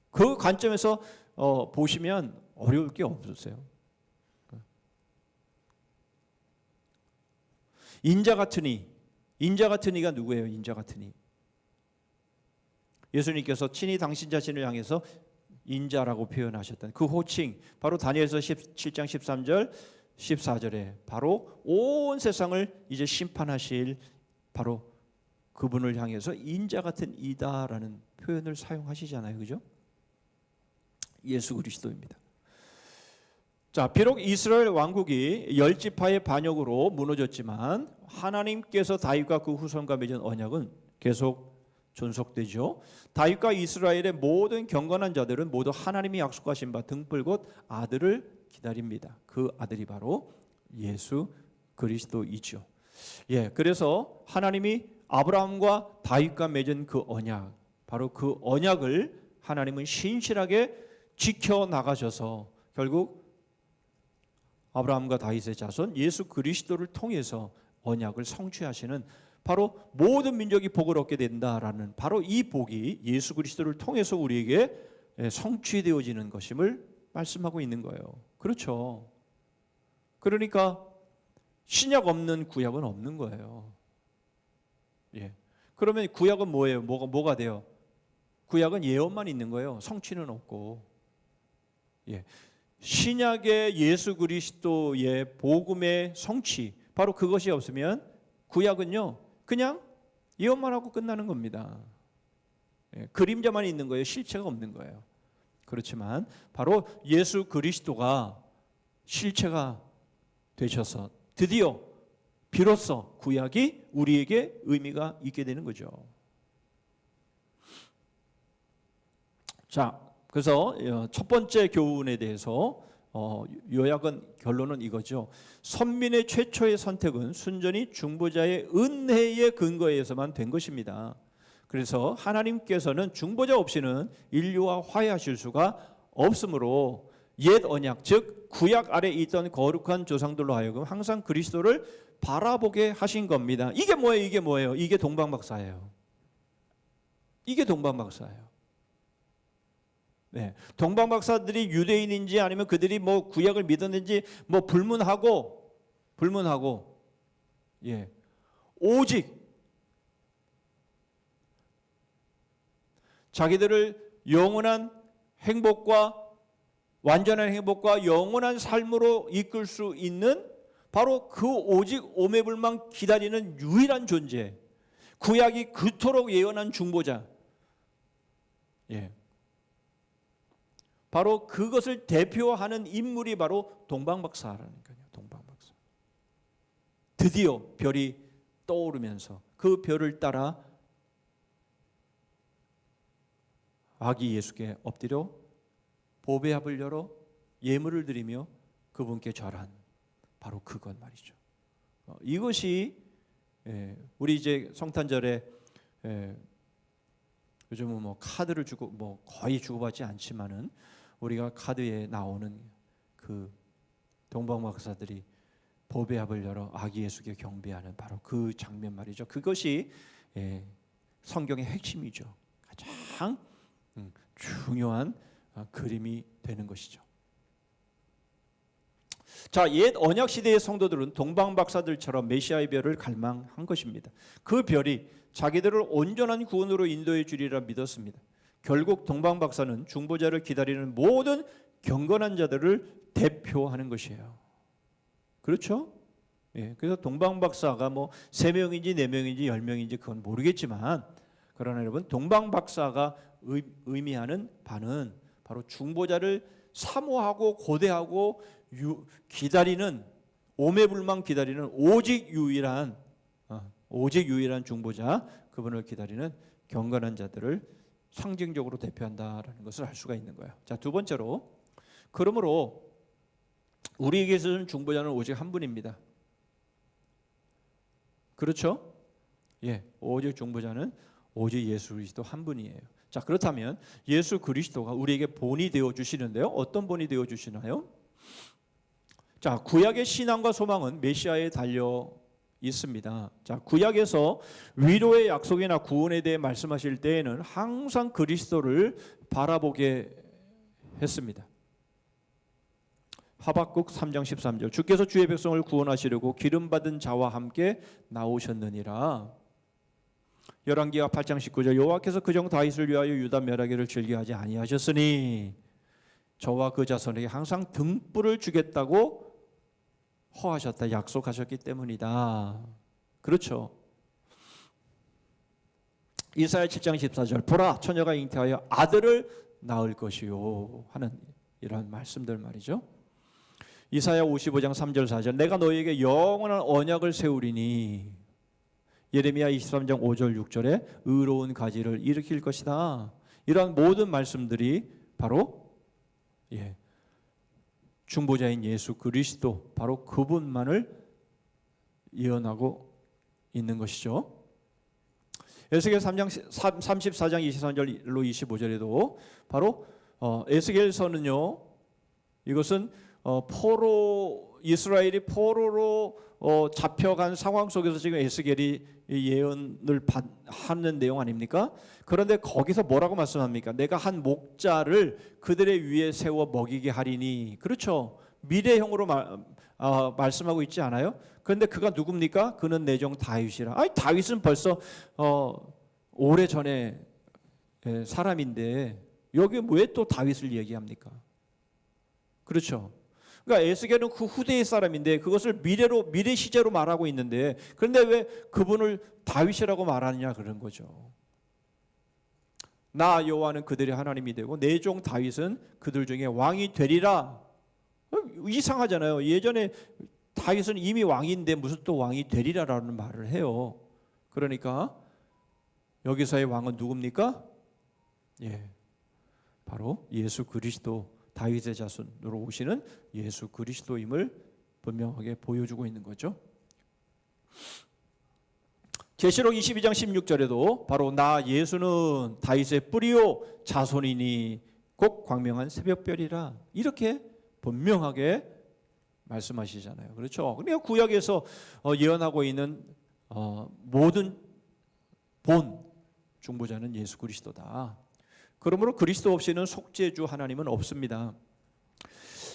그 관점에서 보시면 어려울 게 없으세요. 인자 같은 이가 누구예요? 인자 같은 이. 예수님께서 친히 당신 자신을 향해서 인자라고 표현하셨던 그 호칭 바로 다니엘서 17장 13절 14절에 바로 온 세상을 이제 심판하실 바로 그분을 향해서 인자 같은 이다라는 표현을 사용하시잖아요. 그죠? 예수 그리스도입니다. 자, 비록 이스라엘 왕국이 10지파의 반역으로 무너졌지만 하나님께서 다윗과 그 후손과 맺은 언약은 계속 존속되죠. 다윗과 이스라엘의 모든 경건한 자들은 모두 하나님이 약속하신 바 등불 곧 아들을 기다립니다. 그 아들이 바로 예수 그리스도이죠. 예, 그래서 하나님이 아브라함과 다윗과 맺은 그 언약, 바로 그 언약을 하나님은 신실하게 지켜 나가셔서 결국 아브라함과 다윗의 자손 예수 그리스도를 통해서 언약을 성취하시는, 바로 모든 민족이 복을 얻게 된다라는 바로 이 복이 예수 그리스도를 통해서 우리에게 성취되어지는 것임을 말씀하고 있는 거예요. 그렇죠. 그러니까 신약 없는 구약은 없는 거예요. 예. 그러면 구약은 뭐예요? 뭐가 돼요? 구약은 예언만 있는 거예요. 성취는 없고. 예. 신약의 예수 그리스도의 복음의 성취, 바로 그것이 없으면 구약은요 그냥 예언만 하고 끝나는 겁니다. 예. 그림자만 있는 거예요. 실체가 없는 거예요. 그렇지만 바로 예수 그리스도가 실체가 되셔서 드디어 비로소 구약이 우리에게 의미가 있게 되는 거죠. 자, 그래서 첫 번째 교훈에 대해서 요약은 결론은 이거죠. 선민의 최초의 선택은 순전히 중보자의 은혜의 근거에서만 된 것입니다. 그래서 하나님께서는 중보자 없이는 인류와 화해하실 수가 없으므로 옛 언약, 즉 구약 아래 있던 거룩한 조상들로 하여금 항상 그리스도를 바라보게 하신 겁니다. 이게 뭐예요? 이게 뭐예요? 이게 동방박사예요. 이게 동방박사예요. 네, 동방박사들이 유대인인지 아니면 그들이 뭐 구약을 믿었는지 뭐 불문하고, 예, 오직 자기들을 영원한 행복과 완전한 행복과 영원한 삶으로 이끌 수 있는 바로 그 오직 오매불망 기다리는 유일한 존재, 구약이 그토록 예언한 중보자, 예, 바로 그것을 대표하는 인물이 바로 동방박사라는 거예요. 동방박사. 드디어 별이 떠오르면서 그 별을 따라 아기 예수께 엎드려 보배합을 열어 예물을 드리며 그분께 절한 바로 그것 말이죠. 이것이 우리 이제 성탄절에 요즘은 뭐 카드를 주고 뭐 거의 주고받지 않지만은 우리가 카드에 나오는 그 동방박사들이 보배합을 열어 아기 예수께 경배하는 바로 그 장면 말이죠. 그것이 성경의 핵심이죠. 가장 중요한 그림이 되는 것이죠. 자, 옛 언약 시대의 성도들은 동방박사들처럼 메시아의 별을 갈망한 것입니다. 그 별이 자기들을 온전한 구원으로 인도해 주리라 믿었습니다. 결국 동방박사는 중보자를 기다리는 모든 경건한 자들을 대표하는 것이에요. 그렇죠? 예, 그래서 동방박사가 뭐 3명인지 4명인지 10명인지 그건 모르겠지만, 그러나 여러분 동방박사가 의미하는 바는 바로 중보자를 사모하고 고대하고 기다리는, 오매불망 기다리는 오직 유일한 중보자, 그분을 기다리는 경건한 자들을 상징적으로 대표한다라는 것을 알 수가 있는 거예요. 자, 두 번째로, 그러므로 우리에게서는 중보자는 오직 한 분입니다. 그렇죠? 예, 오직 중보자는 오직 예수 그리스도 한 분이에요. 자, 그렇다면 예수 그리스도가 우리에게 본이 되어 주시는데요. 어떤 본이 되어 주시나요? 자, 구약의 신앙과 소망은 메시아에 달려 있습니다. 자, 구약에서 위로의 약속이나 구원에 대해 말씀하실 때에는 항상 그리스도를 바라보게 했습니다. 하박국 3장 13절, 주께서 주의 백성을 구원하시려고 기름받은 자와 함께 나오셨느니라. 열왕기하 8장 19절, 여호와께서 그종 다윗을 위하여 유다 멸하기를 즐겨하지 아니하셨으니 저와 그 자손에게 항상 등불을 주겠다고 허하셨다, 약속하셨기 때문이다. 그렇죠. 이사야 7장 14절, 보라 처녀가 잉태하여 아들을 낳을 것이요 하는 이런 말씀들 말이죠. 이사야 55장 3절 4절, 내가 너희에게 영원한 언약을 세우리니, 예레미야 23장 5절 6절에 의로운 가지를 일으킬 것이다. 이러한 모든 말씀들이 바로 중보자인 예수 그리스도, 바로 그분만을 예언하고 있는 것이죠. 에스겔 34장 23절로 25절에도 바로 에스겔서는요, 이것은 이스라엘이 포로로 잡혀간 상황 속에서 지금 에스겔이 예언을 하는 내용 아닙니까? 그런데 거기서 뭐라고 말씀합니까? 내가 한 목자를 그들의 위에 세워 먹이게 하리니. 그렇죠. 미래형으로 말씀하고 있지 않아요? 그런데 그가 누굽니까? 그는 내 종 다윗이라. 아니, 다윗은 벌써 오래전에 사람인데 여기 왜 또 다윗을 얘기합니까? 그렇죠. 그러니까 에스겔은 그 후대의 사람인데 그것을 미래 시제로 말하고 있는데, 그런데 왜 그분을 다윗이라고 말하느냐 그런 거죠. 나 여호와는 그들의 하나님이 되고 내 종 다윗은 그들 중에 왕이 되리라. 이상하잖아요. 예전에 다윗은 이미 왕인데 무슨 또 왕이 되리라라는 말을 해요. 그러니까 여기서의 왕은 누굽니까? 바로 예수 그리스도, 다윗의 자손으로 오시는 예수 그리스도임을 분명하게 보여주고 있는 거죠. 계시록 22장 16절에도 바로 나 예수는 다윗의 뿌리요 자손이니 곧 광명한 새벽별이라, 이렇게 분명하게 말씀하시잖아요. 그렇죠. 그러니까 구약에서 예언하고 있는 모든 본 중보자는 예수 그리스도다. 그러므로 그리스도 없이는 속죄주 하나님은 없습니다.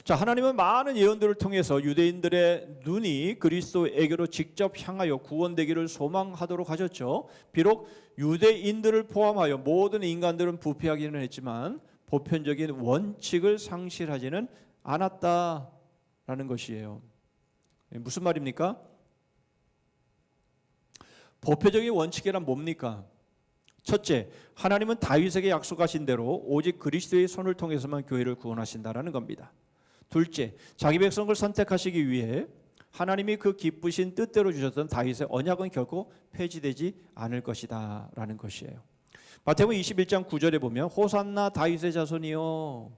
자, 하나님은 많은 예언들을 통해서 유대인들의 눈이 그리스도에게로 직접 향하여 구원되기를 소망하도록 하셨죠. 비록 유대인들을 포함하여 모든 인간들은 부패하기는 했지만 보편적인 원칙을 상실하지는 않았다라는 것이에요. 무슨 말입니까? 보편적인 원칙이란 뭡니까? 첫째, 하나님은 다윗에게 약속하신 대로 오직 그리스도의 손을 통해서만 교회를 구원하신다라는 겁니다. 둘째, 자기 백성을 선택하시기 위해 하나님이 그 기쁘신 뜻대로 주셨던 다윗의 언약은 결코 폐지되지 않을 것이다 라는 것이에요. 마태복음 21장 9절에 보면 호산나 다윗의 자손이요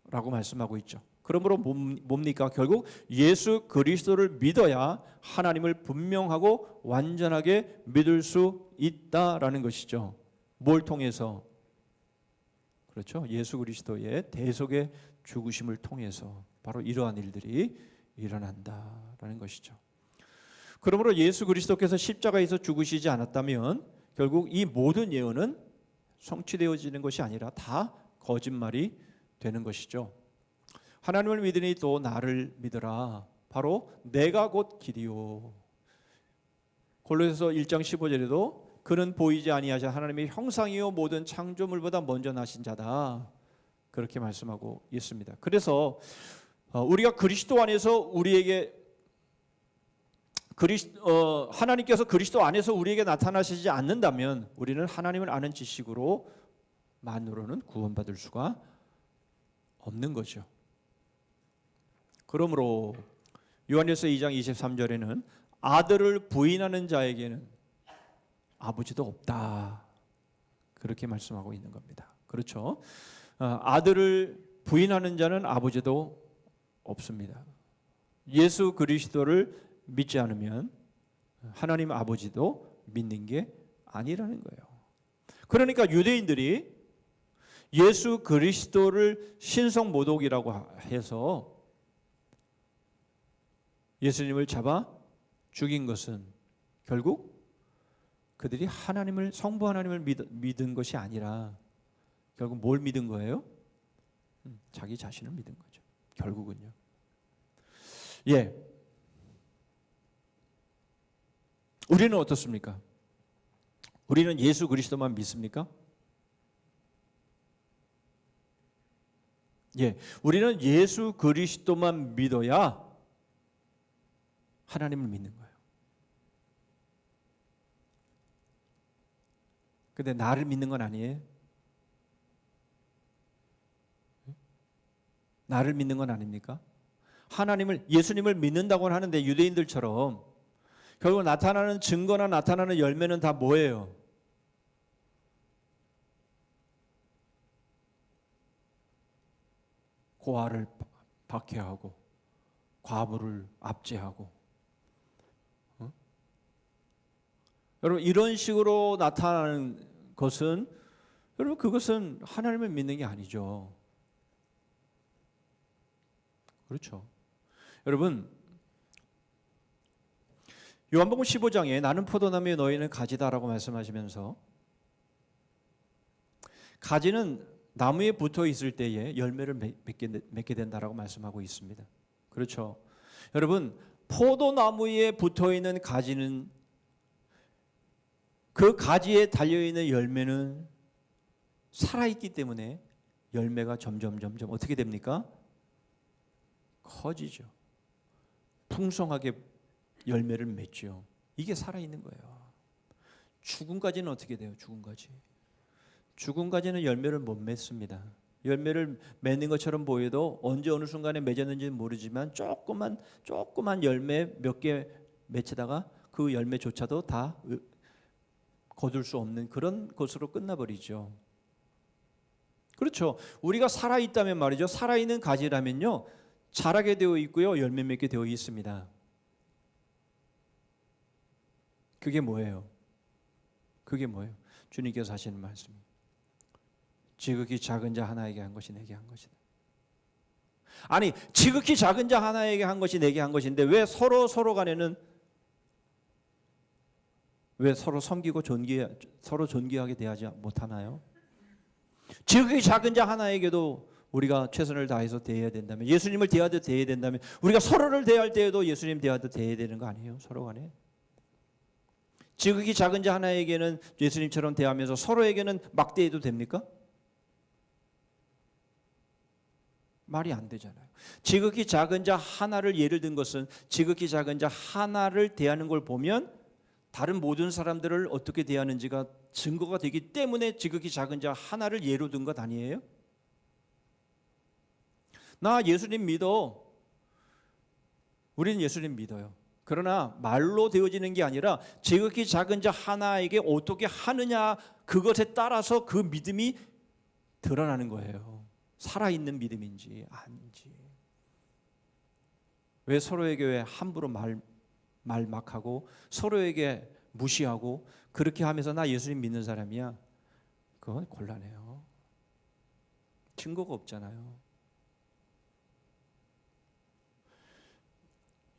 라고 말씀하고 있죠. 그러므로 뭡니까? 결국 예수 그리스도를 믿어야 하나님을 분명하고 완전하게 믿을 수 있다라는 것이죠. 뭘 통해서? 그렇죠. 예수 그리스도의 대속의 죽으심을 통해서 바로 이러한 일들이 일어난다라는 것이죠. 그러므로 예수 그리스도께서 십자가에서 죽으시지 않았다면 결국 이 모든 예언은 성취되어지는 것이 아니라 다 거짓말이 되는 것이죠. 하나님을 믿으니 또 나를 믿으라. 바로 내가 곧 길이요. 골로새서 1장 15절에도 그는 보이지 아니하신 하나님의 형상이요 모든 창조물보다 먼저 나신 자다. 그렇게 말씀하고 있습니다. 그래서 우리가 그리스도 안에서 우리에게 하나님께서 그리스도 안에서 우리에게 나타나시지 않는다면 우리는 하나님을 아는 지식으로 만으로는 구원받을 수가 없는 거죠. 그러므로 요한일서 2장 23절에는 아들을 부인하는 자에게는 아버지도 없다. 그렇게 말씀하고 있는 겁니다. 그렇죠. 아들을 부인하는 자는 아버지도 없습니다. 예수 그리스도를 믿지 않으면 하나님 아버지도 믿는 게 아니라는 거예요. 그러니까 유대인들이 예수 그리스도를 신성모독이라고 해서 예수님을 잡아 죽인 것은 결국 그들이 하나님을, 성부 하나님을 믿은 것이 아니라 결국 뭘 믿은 거예요? 자기 자신을 믿은 거죠. 결국은요. 우리는 어떻습니까? 우리는 예수 그리스도만 믿습니까? 우리는 예수 그리스도만 믿어야 하나님을 믿는 거예요. 근데 나를 믿는 건 아니에요. 나를 믿는 건 아닙니까? 하나님을, 예수님을 믿는다고는 하는데 유대인들처럼 결국 나타나는 증거나 나타나는 열매는 다 뭐예요? 고아를 박해하고 과부를 압제하고, 여러분 이런 식으로 나타나는 것은, 여러분 그것은 하나님을 믿는 게 아니죠. 그렇죠. 여러분 요한복음 15장에 나는 포도나무에 너희는 가지다라고 말씀하시면서, 가지는 나무에 붙어 있을 때에 열매를 맺게 된다라고 말씀하고 있습니다. 그렇죠. 여러분 포도나무에 붙어 있는 가지는, 그 가지에 달려 있는 열매는 살아 있기 때문에 열매가 점점 어떻게 됩니까? 커지죠. 풍성하게 열매를 맺죠. 이게 살아 있는 거예요. 죽은 가지는 어떻게 돼요? 죽은 가지는 열매를 못 맺습니다. 열매를 맺는 것처럼 보여도 언제 어느 순간에 맺었는지는 모르지만 조그만 열매 몇 개 맺히다가 그 열매조차도 다 거둘 수 없는 그런 것으로 끝나버리죠. 그렇죠. 우리가 살아있다면 말이죠. 살아있는 가지라면요, 자라게 되어 있고요, 열매 맺게 되어 있습니다. 그게 뭐예요? 주님께서 하시는 말씀. 지극히 작은 자 하나에게 한 것이 내게 한 것이다. 아니, 지극히 작은 자 하나에게 한 것이 내게 한 것인데 왜 서로 간에는, 왜 서로 섬기고 서로 존귀하게 대하지 못하나요? 지극히 작은 자 하나에게도 우리가 최선을 다해서 대해야 된다면, 예수님을 대하듯 대해야 된다면, 우리가 서로를 대할 때에도 예수님 대하듯 대해야 되는 거 아니에요? 서로 간에. 지극히 작은 자 하나에게는 예수님처럼 대하면서 서로에게는 막 대해도 됩니까? 말이 안 되잖아요. 지극히 작은 자 하나를 예를 든 것은, 지극히 작은 자 하나를 대하는 걸 보면 다른 모든 사람들을 어떻게 대하는지가 증거가 되기 때문에 지극히 작은 자 하나를 예로 든 것 아니에요? 나 예수님 믿어. 우리는 예수님 믿어요. 그러나 말로 되어지는 게 아니라 지극히 작은 자 하나에게 어떻게 하느냐, 그것에 따라서 그 믿음이 드러나는 거예요. 살아있는 믿음인지 아닌지. 왜 서로에게 왜 함부로 말 막 하고 서로에게 무시하고 그렇게 하면서 나 예수님 믿는 사람이야? 그건 곤란해요. 증거가 없잖아요.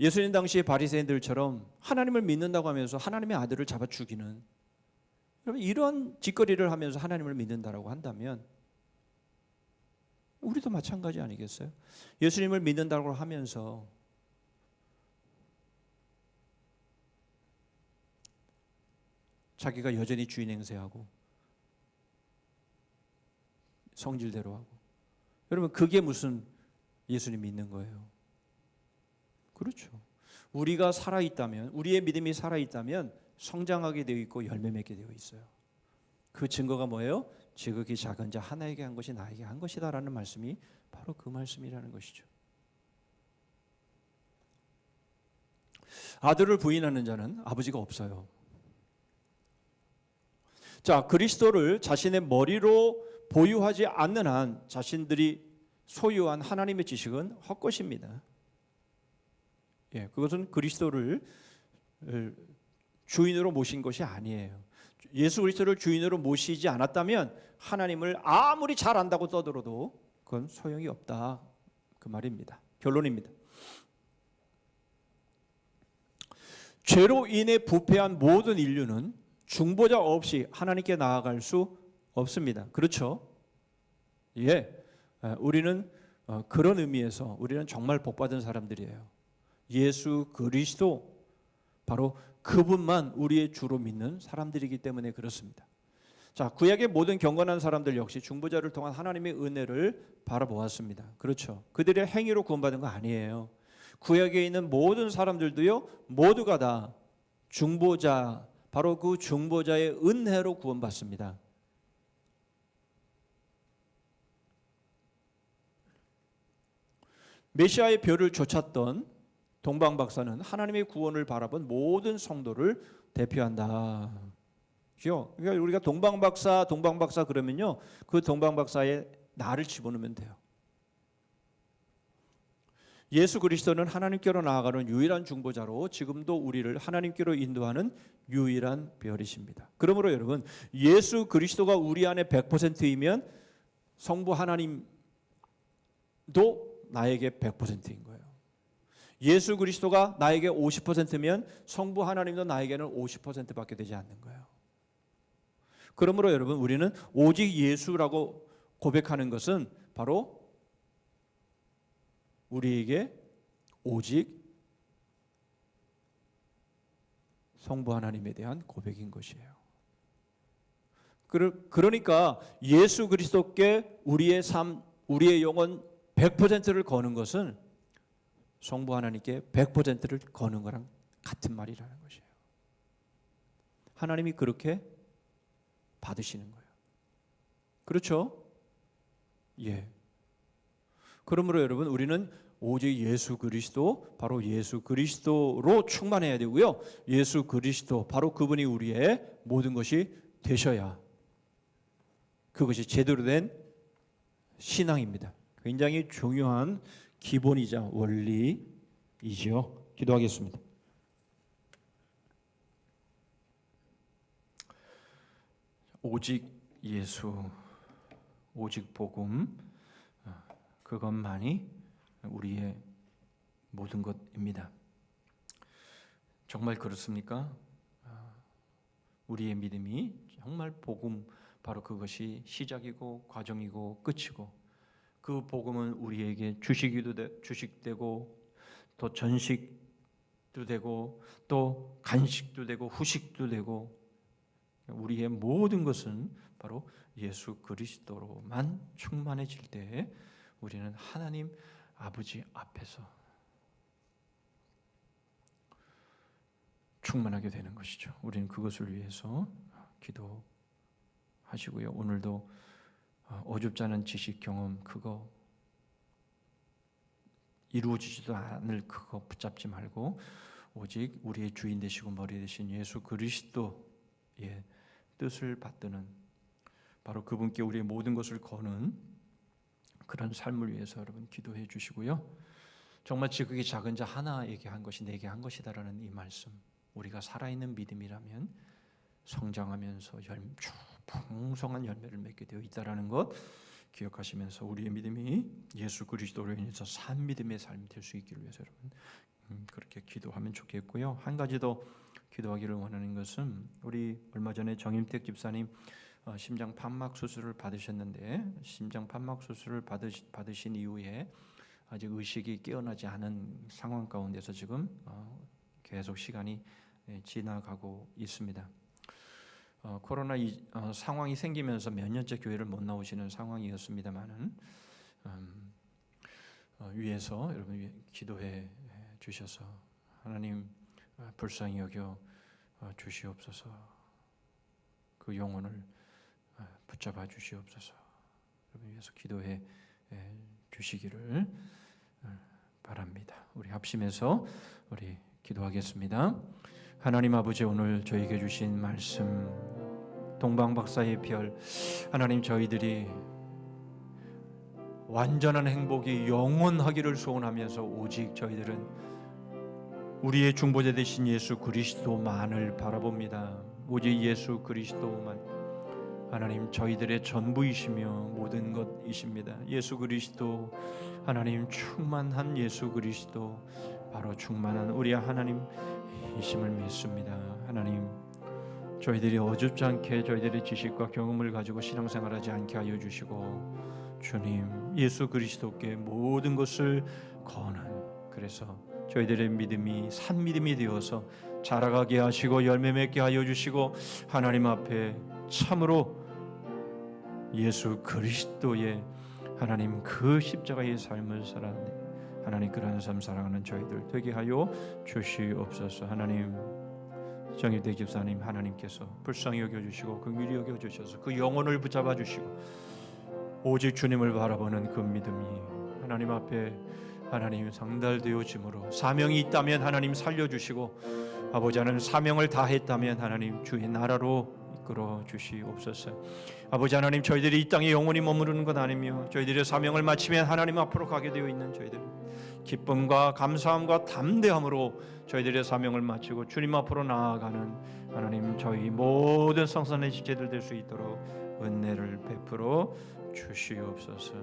예수님 당시의 바리새인들처럼 하나님을 믿는다고 하면서 하나님의 아들을 잡아 죽이는, 여러분 이런 짓거리를 하면서 하나님을 믿는다라고 한다면 우리도 마찬가지 아니겠어요? 예수님을 믿는다고 하면서 자기가 여전히 주인 행세하고 성질대로 하고, 여러분 그게 무슨 예수님 믿는 거예요? 그렇죠. 우리가 살아있다면, 우리의 믿음이 살아있다면 성장하게 되어 있고 열매 맺게 되어 있어요. 그 증거가 뭐예요? 지극히 작은 자 하나에게 한 것이 나에게 한 것이다 라는 말씀이 바로 그 말씀이라는 것이죠. 아들을 부인하는 자는 아버지가 없어요. 자, 그리스도를 자신의 머리로 보유하지 않는 한 자신들이 소유한 하나님의 지식은 헛것입니다. 예, 그것은 그리스도를 주인으로 모신 것이 아니에요. 예수 그리스도를 주인으로 모시지 않았다면 하나님을 아무리 잘 안다고 떠들어도 그건 소용이 없다, 그 말입니다. 결론입니다. 죄로 인해 부패한 모든 인류는 중보자 없이 하나님께 나아갈 수 없습니다. 그렇죠? 예, 우리는 그런 의미에서 우리는 정말 복받은 사람들이에요. 예수 그리스도, 바로 그분만 우리의 주로 믿는 사람들이기 때문에 그렇습니다. 자, 구약의 모든 경건한 사람들 역시 중보자를 통한 하나님의 은혜를 바라보았습니다. 그렇죠? 그들의 행위로 구원받은 거 아니에요. 구약에 있는 모든 사람들도요, 모두가 다 중보자, 바로 그 중보자의 은혜로 구원받습니다. 메시아의 별을 쫓았던 동방박사는 하나님의 구원을 바라본 모든 성도를 대표한다. 그죠? 그러니까 우리가 동방박사 그러면요, 그 동방박사에 나를 집어넣으면 돼요. 예수 그리스도는 하나님께로 나아가는 유일한 중보자로 지금도 우리를 하나님께로 인도하는 유일한 별이십니다. 그러므로 여러분, 예수 그리스도가 우리 안에 100%이면 성부 하나님도 나에게 100%인 거예요. 예수 그리스도가 나에게 50%면 성부 하나님도 나에게는 50%밖에 되지 않는 거예요. 그러므로 여러분, 우리는 오직 예수라고 고백하는 것은 바로 우리에게 오직 성부 하나님에 대한 고백인 것이에요. 그러니까 예수 그리스도께 우리의 삶, 우리의 영혼 100%를 거는 것은 성부 하나님께 100%를 거는 거랑 같은 말이라는 것이에요. 하나님이 그렇게 받으시는 거예요. 그렇죠? 예. 그러므로 여러분, 우리는 오직 예수 그리스도, 바로 예수 그리스도로 충만해야 되고요. 예수 그리스도, 바로 그분이 우리의 모든 것이 되셔야 그것이 제대로 된 신앙입니다. 굉장히 중요한 기본이자 원리이지요. 기도하겠습니다. 오직 예수, 오직 복음, 그것만이 우리의 모든 것입니다. 정말 그렇습니까? 우리의 믿음이 정말 복음, 바로 그것이 시작이고 과정이고 끝이고, 그 복음은 우리에게 주식되고 또 전식도 되고 또 간식도 되고 후식도 되고, 우리의 모든 것은 바로 예수 그리스도로만 충만해질 때 우리는 하나님 아버지 앞에서 충만하게 되는 것이죠. 우리는 그것을 위해서 기도하시고요. 오늘도 어줍지 않은 지식, 경험, 그거 이루어지지도 않을 그거 붙잡지 말고 오직 우리의 주인 되시고 머리 되신 예수 그리스도의 뜻을 받드는, 바로 그분께 우리의 모든 것을 거는 그런 삶을 위해서 여러분 기도해 주시고요. 정말 그게 작은 자 하나에게 한 것이 내게 한 것이다라는 이 말씀, 우리가 살아있는 믿음이라면 성장하면서 풍성한 열매를 맺게 되어 있다라는 것 기억하시면서 우리의 믿음이 예수 그리스도로 인해서 산 믿음의 삶이 될 수 있기를 위해서 여러분 그렇게 기도하면 좋겠고요. 한 가지 더 기도하기를 원하는 것은, 우리 얼마 전에 정임택 집사님 심장 판막 수술을 받으셨는데, 심장 판막 수술을 받으신 이후에 아직 의식이 깨어나지 않은 상황 가운데서 지금 계속 시간이 지나가고 있습니다. 코로나 상황이 생기면서 몇 년째 교회를 못 나오시는 상황이었습니다만은 위에서 여러분 기도해 주셔서 하나님 불쌍히 여겨 주시옵소서, 그 영혼을 붙잡아 주시옵소서, 여러분 위해서 기도해 주시기를 바랍니다. 우리 합심해서 우리 기도하겠습니다. 하나님 아버지, 오늘 저에게 주신 말씀, 동방박사의 별, 하나님 저희들이 완전한 행복이 영원하기를 소원하면서 오직 저희들은 우리의 중보자 되신 예수 그리스도만을 바라봅니다. 오직 예수 그리스도만 하나님 저희들의 전부이시며 모든 것이십니다. 예수 그리스도, 하나님 충만한 예수 그리스도, 바로 충만한 우리 하나님이심을 믿습니다. 하나님 저희들이 어줍지 않게 저희들의 지식과 경험을 가지고 신앙생활하지 않게 하여 주시고, 주님 예수 그리스도께 모든 것을 거는, 그래서 저희들의 믿음이 산 믿음이 되어서 자라가게 하시고 열매 맺게 하여 주시고, 하나님 앞에 참으로 예수 그리스도의 하나님 그 십자가의 삶을 살아내 하나님 그런 삶 살아가는 저희들 되게 하여 주시옵소서. 하나님 정일대 집사님, 하나님께서 불쌍히 여겨주시고 긍휼히 여겨주셔서 그 영혼을 붙잡아 주시고 오직 주님을 바라보는 그 믿음이 하나님 앞에 하나님 상달되어짐으로 사명이 있다면 하나님 살려주시고 아버지 하나님 사명을 다했다면 하나님 주의 나라로 이끌어 주시옵소서. 아버지 하나님 저희들이 이 땅에 영원히 머무르는 것 아니며 저희들의 사명을 마치면 하나님 앞으로 가게 되어 있는 저희들 기쁨과 감사함과 담대함으로 저희들의 사명을 마치고 주님 앞으로 나아가는 하나님 저희 모든 성산의 지체들 될 수 있도록 은혜를 베풀어 주시옵소서.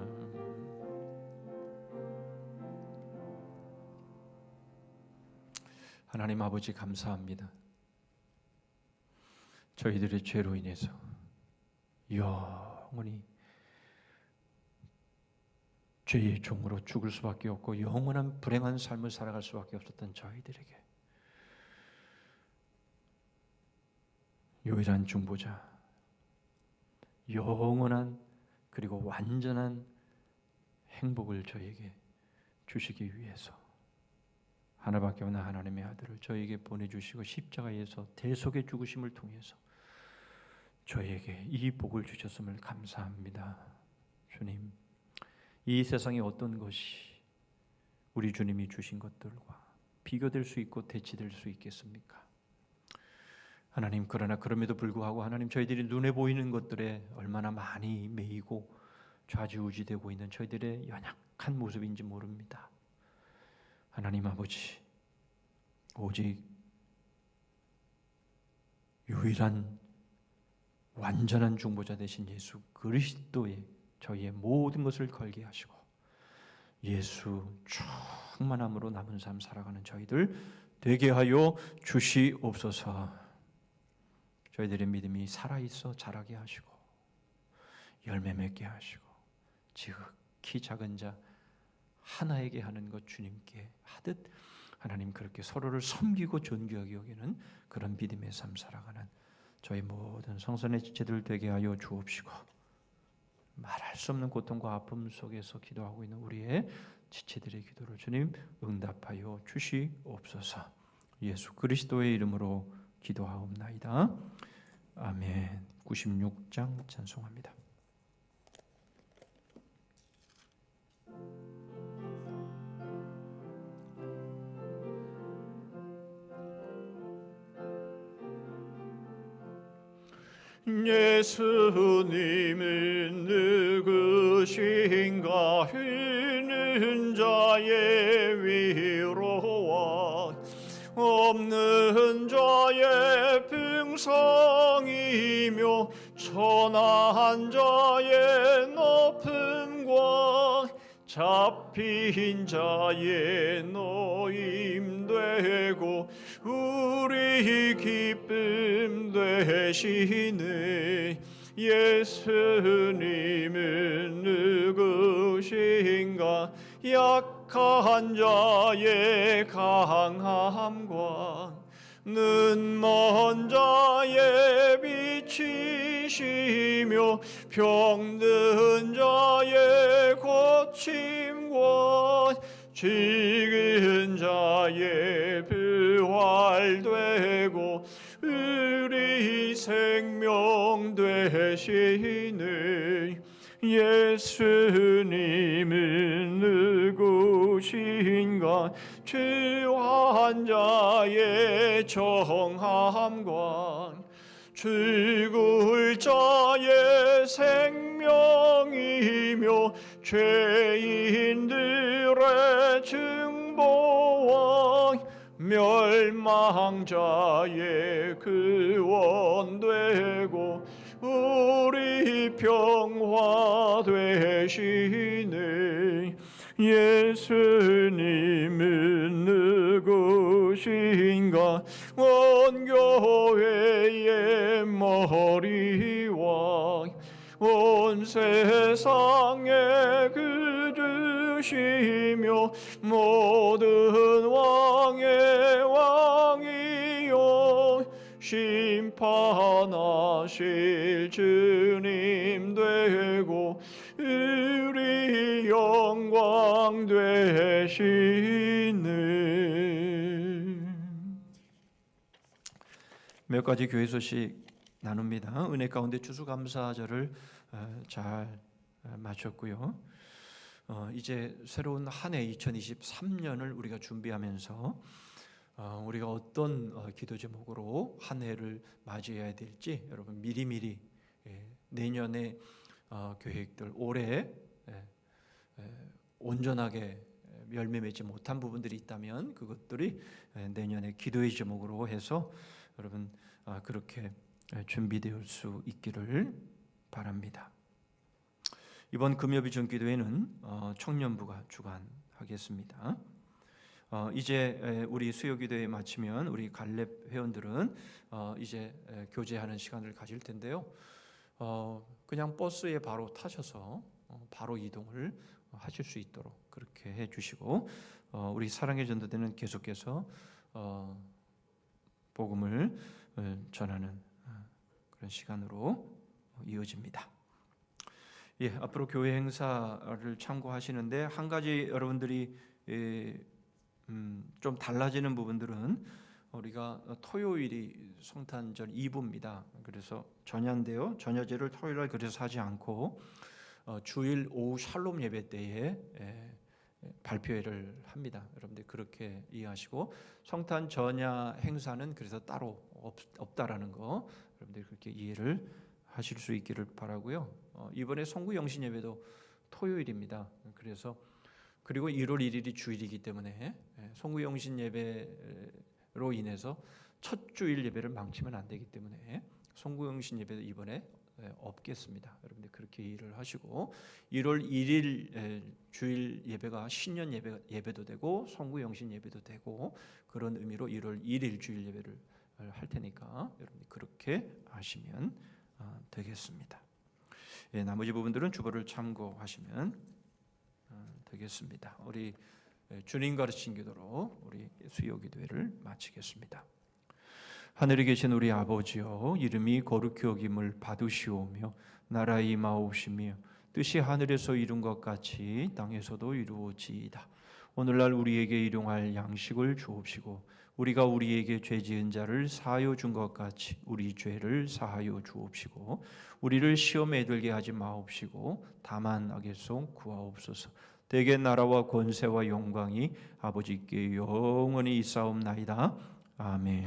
하나님 아버지 감사합니다. 저희들의 죄로 인해서 영원히 죄의 종으로 죽을 수밖에 없고 영원한 불행한 삶을 살아갈 수밖에 없었던 저희들에게 유일한 중보자, 영원한 그리고 완전한 행복을 저에게 주시기 위해서 하나밖에 없는 하나님의 아들을 저에게 보내주시고 십자가에서 대속의 죽으심을 통해서 저에게 이 복을 주셨음을 감사합니다. 주님, 이 세상의 어떤 것이 우리 주님이 주신 것들과 비교될 수 있고 대치될 수 있겠습니까? 하나님, 그러나 그럼에도 불구하고 하나님 저희들이 눈에 보이는 것들에 얼마나 많이 매이고 좌지우지되고 있는 저희들의 연약한 모습인지 모릅니다. 하나님 아버지, 오직 유일한 완전한 중보자 되신 예수 그리스도에 저희의 모든 것을 걸게 하시고 예수 충만함으로 남은 삶 살아가는 저희들 되게 하여 주시옵소서. 저희들의 믿음이 살아있어 자라게 하시고 열매 맺게 하시고 지극히 작은 자 하나에게 하는 것 주님께 하듯 하나님 그렇게 서로를 섬기고 존귀하게 여기는 그런 믿음의 삶 살아가는 저희 모든 성선의 지체들 되게 하여 주옵시고 말할 수 없는 고통과 아픔 속에서 기도하고 있는 우리의 지체들의 기도를 주님 응답하여 주시옵소서. 예수 그리스도의 이름으로 기도하옵나이다. 아멘. 96장 찬송합니다. 예수님은 누구신가 있는 자의 위로와 없는 자의 평상이며 천한 자의 높음과 잡힌 자의 노임되고 우리 기쁨 되시네. 예수님은 누구신가 약한 자의 강함과 눈먼 자의 빛이시며 병든 자의 고침과 죽은 자의 부활되고 우리 생명 되시네. 예수님은 누구신가 죄한 자의 정함과 죽을 자의 생명이며 죄인들의 증보와 멸망자의 구원되고 우리 평화 되시네. 예수님은 누구신가 온 교회의 머리와 온 세상의 구주시며 모든 왕의 왕이요 심판하실 주님 되고 우리 영광 되시네. 몇 가지 교회 소식 나눕니다. 은혜 가운데 추수감사절을 잘 마쳤고요. 이제 새로운 한 해 2023년을 우리가 준비하면서 우리가 어떤 기도 제목으로 한 해를 맞이해야 될지 여러분 미리미리 내년의 계획들 올해 온전하게 열매 맺지 못한 부분들이 있다면 그것들이 내년의 기도의 제목으로 해서 여러분 그렇게 준비될 수 있기를 바랍니다. 이번 금요일 전기도회는 청년부가 주관하겠습니다. 이제 우리 수요기도회 마치면 우리 갈렙 회원들은 이제 교제하는 시간을 가질 텐데요. 그냥 버스에 바로 타셔서 바로 이동을 하실 수 있도록 그렇게 해주시고 우리 사랑의 전도대는 계속해서 복음을 전하는 그런 시간으로 이어집니다. 예, 앞으로 교회 행사를 참고하시는데 한 가지 여러분들이 좀 달라지는 부분들은 우리가 토요일이 성탄절 2부입니다. 그래서 전야인데요. 전야제를 토요일날 그래서 하지 않고 주일 오후 샬롬 예배 때에 발표회를 합니다. 여러분들 그렇게 이해하시고 성탄 전야 행사는 그래서 따로 없다라는 거 여러분들 그렇게 이해를 하실 수 있기를 바라고요. 이번에 송구 영신 예배도 토요일입니다. 그래서 그리고 1월 1일이 주일이기 때문에 송구 영신 예배로 인해서 첫 주일 예배를 망치면 안 되기 때문에 송구 영신 예배도 이번에 없겠습니다. 여러분들 그렇게 이해를 하시고 1월 1일 주일 예배가 신년 예배도 되고 송구 영신 예배도 되고 그런 의미로 1월 1일 주일 예배를 할 테니까 여러분들 그렇게 하시면 되겠습니다. 예, 나머지 부분들은 주보를 참고하시면 되겠습니다. 우리 주님 가르친 기도로 우리 수요 기도회를 마치겠습니다. 하늘에 계신 우리 아버지여, 이름이 거룩히 여김을 받으시오며 나라의 임하옵시며 뜻이 하늘에서 이룬 것 같이 땅에서도 이루어지이다. 오늘날 우리에게 일용할 양식을 주옵시고 우리가 우리에게 죄 지은 자를 사하여 준 것 같이 우리 죄를 사하여 주옵시고 우리를 시험에 들게 하지 마옵시고 다만 악에서 구하옵소서. 대개 나라와 권세와 영광이 아버지께 영원히 있사옵나이다. 아멘.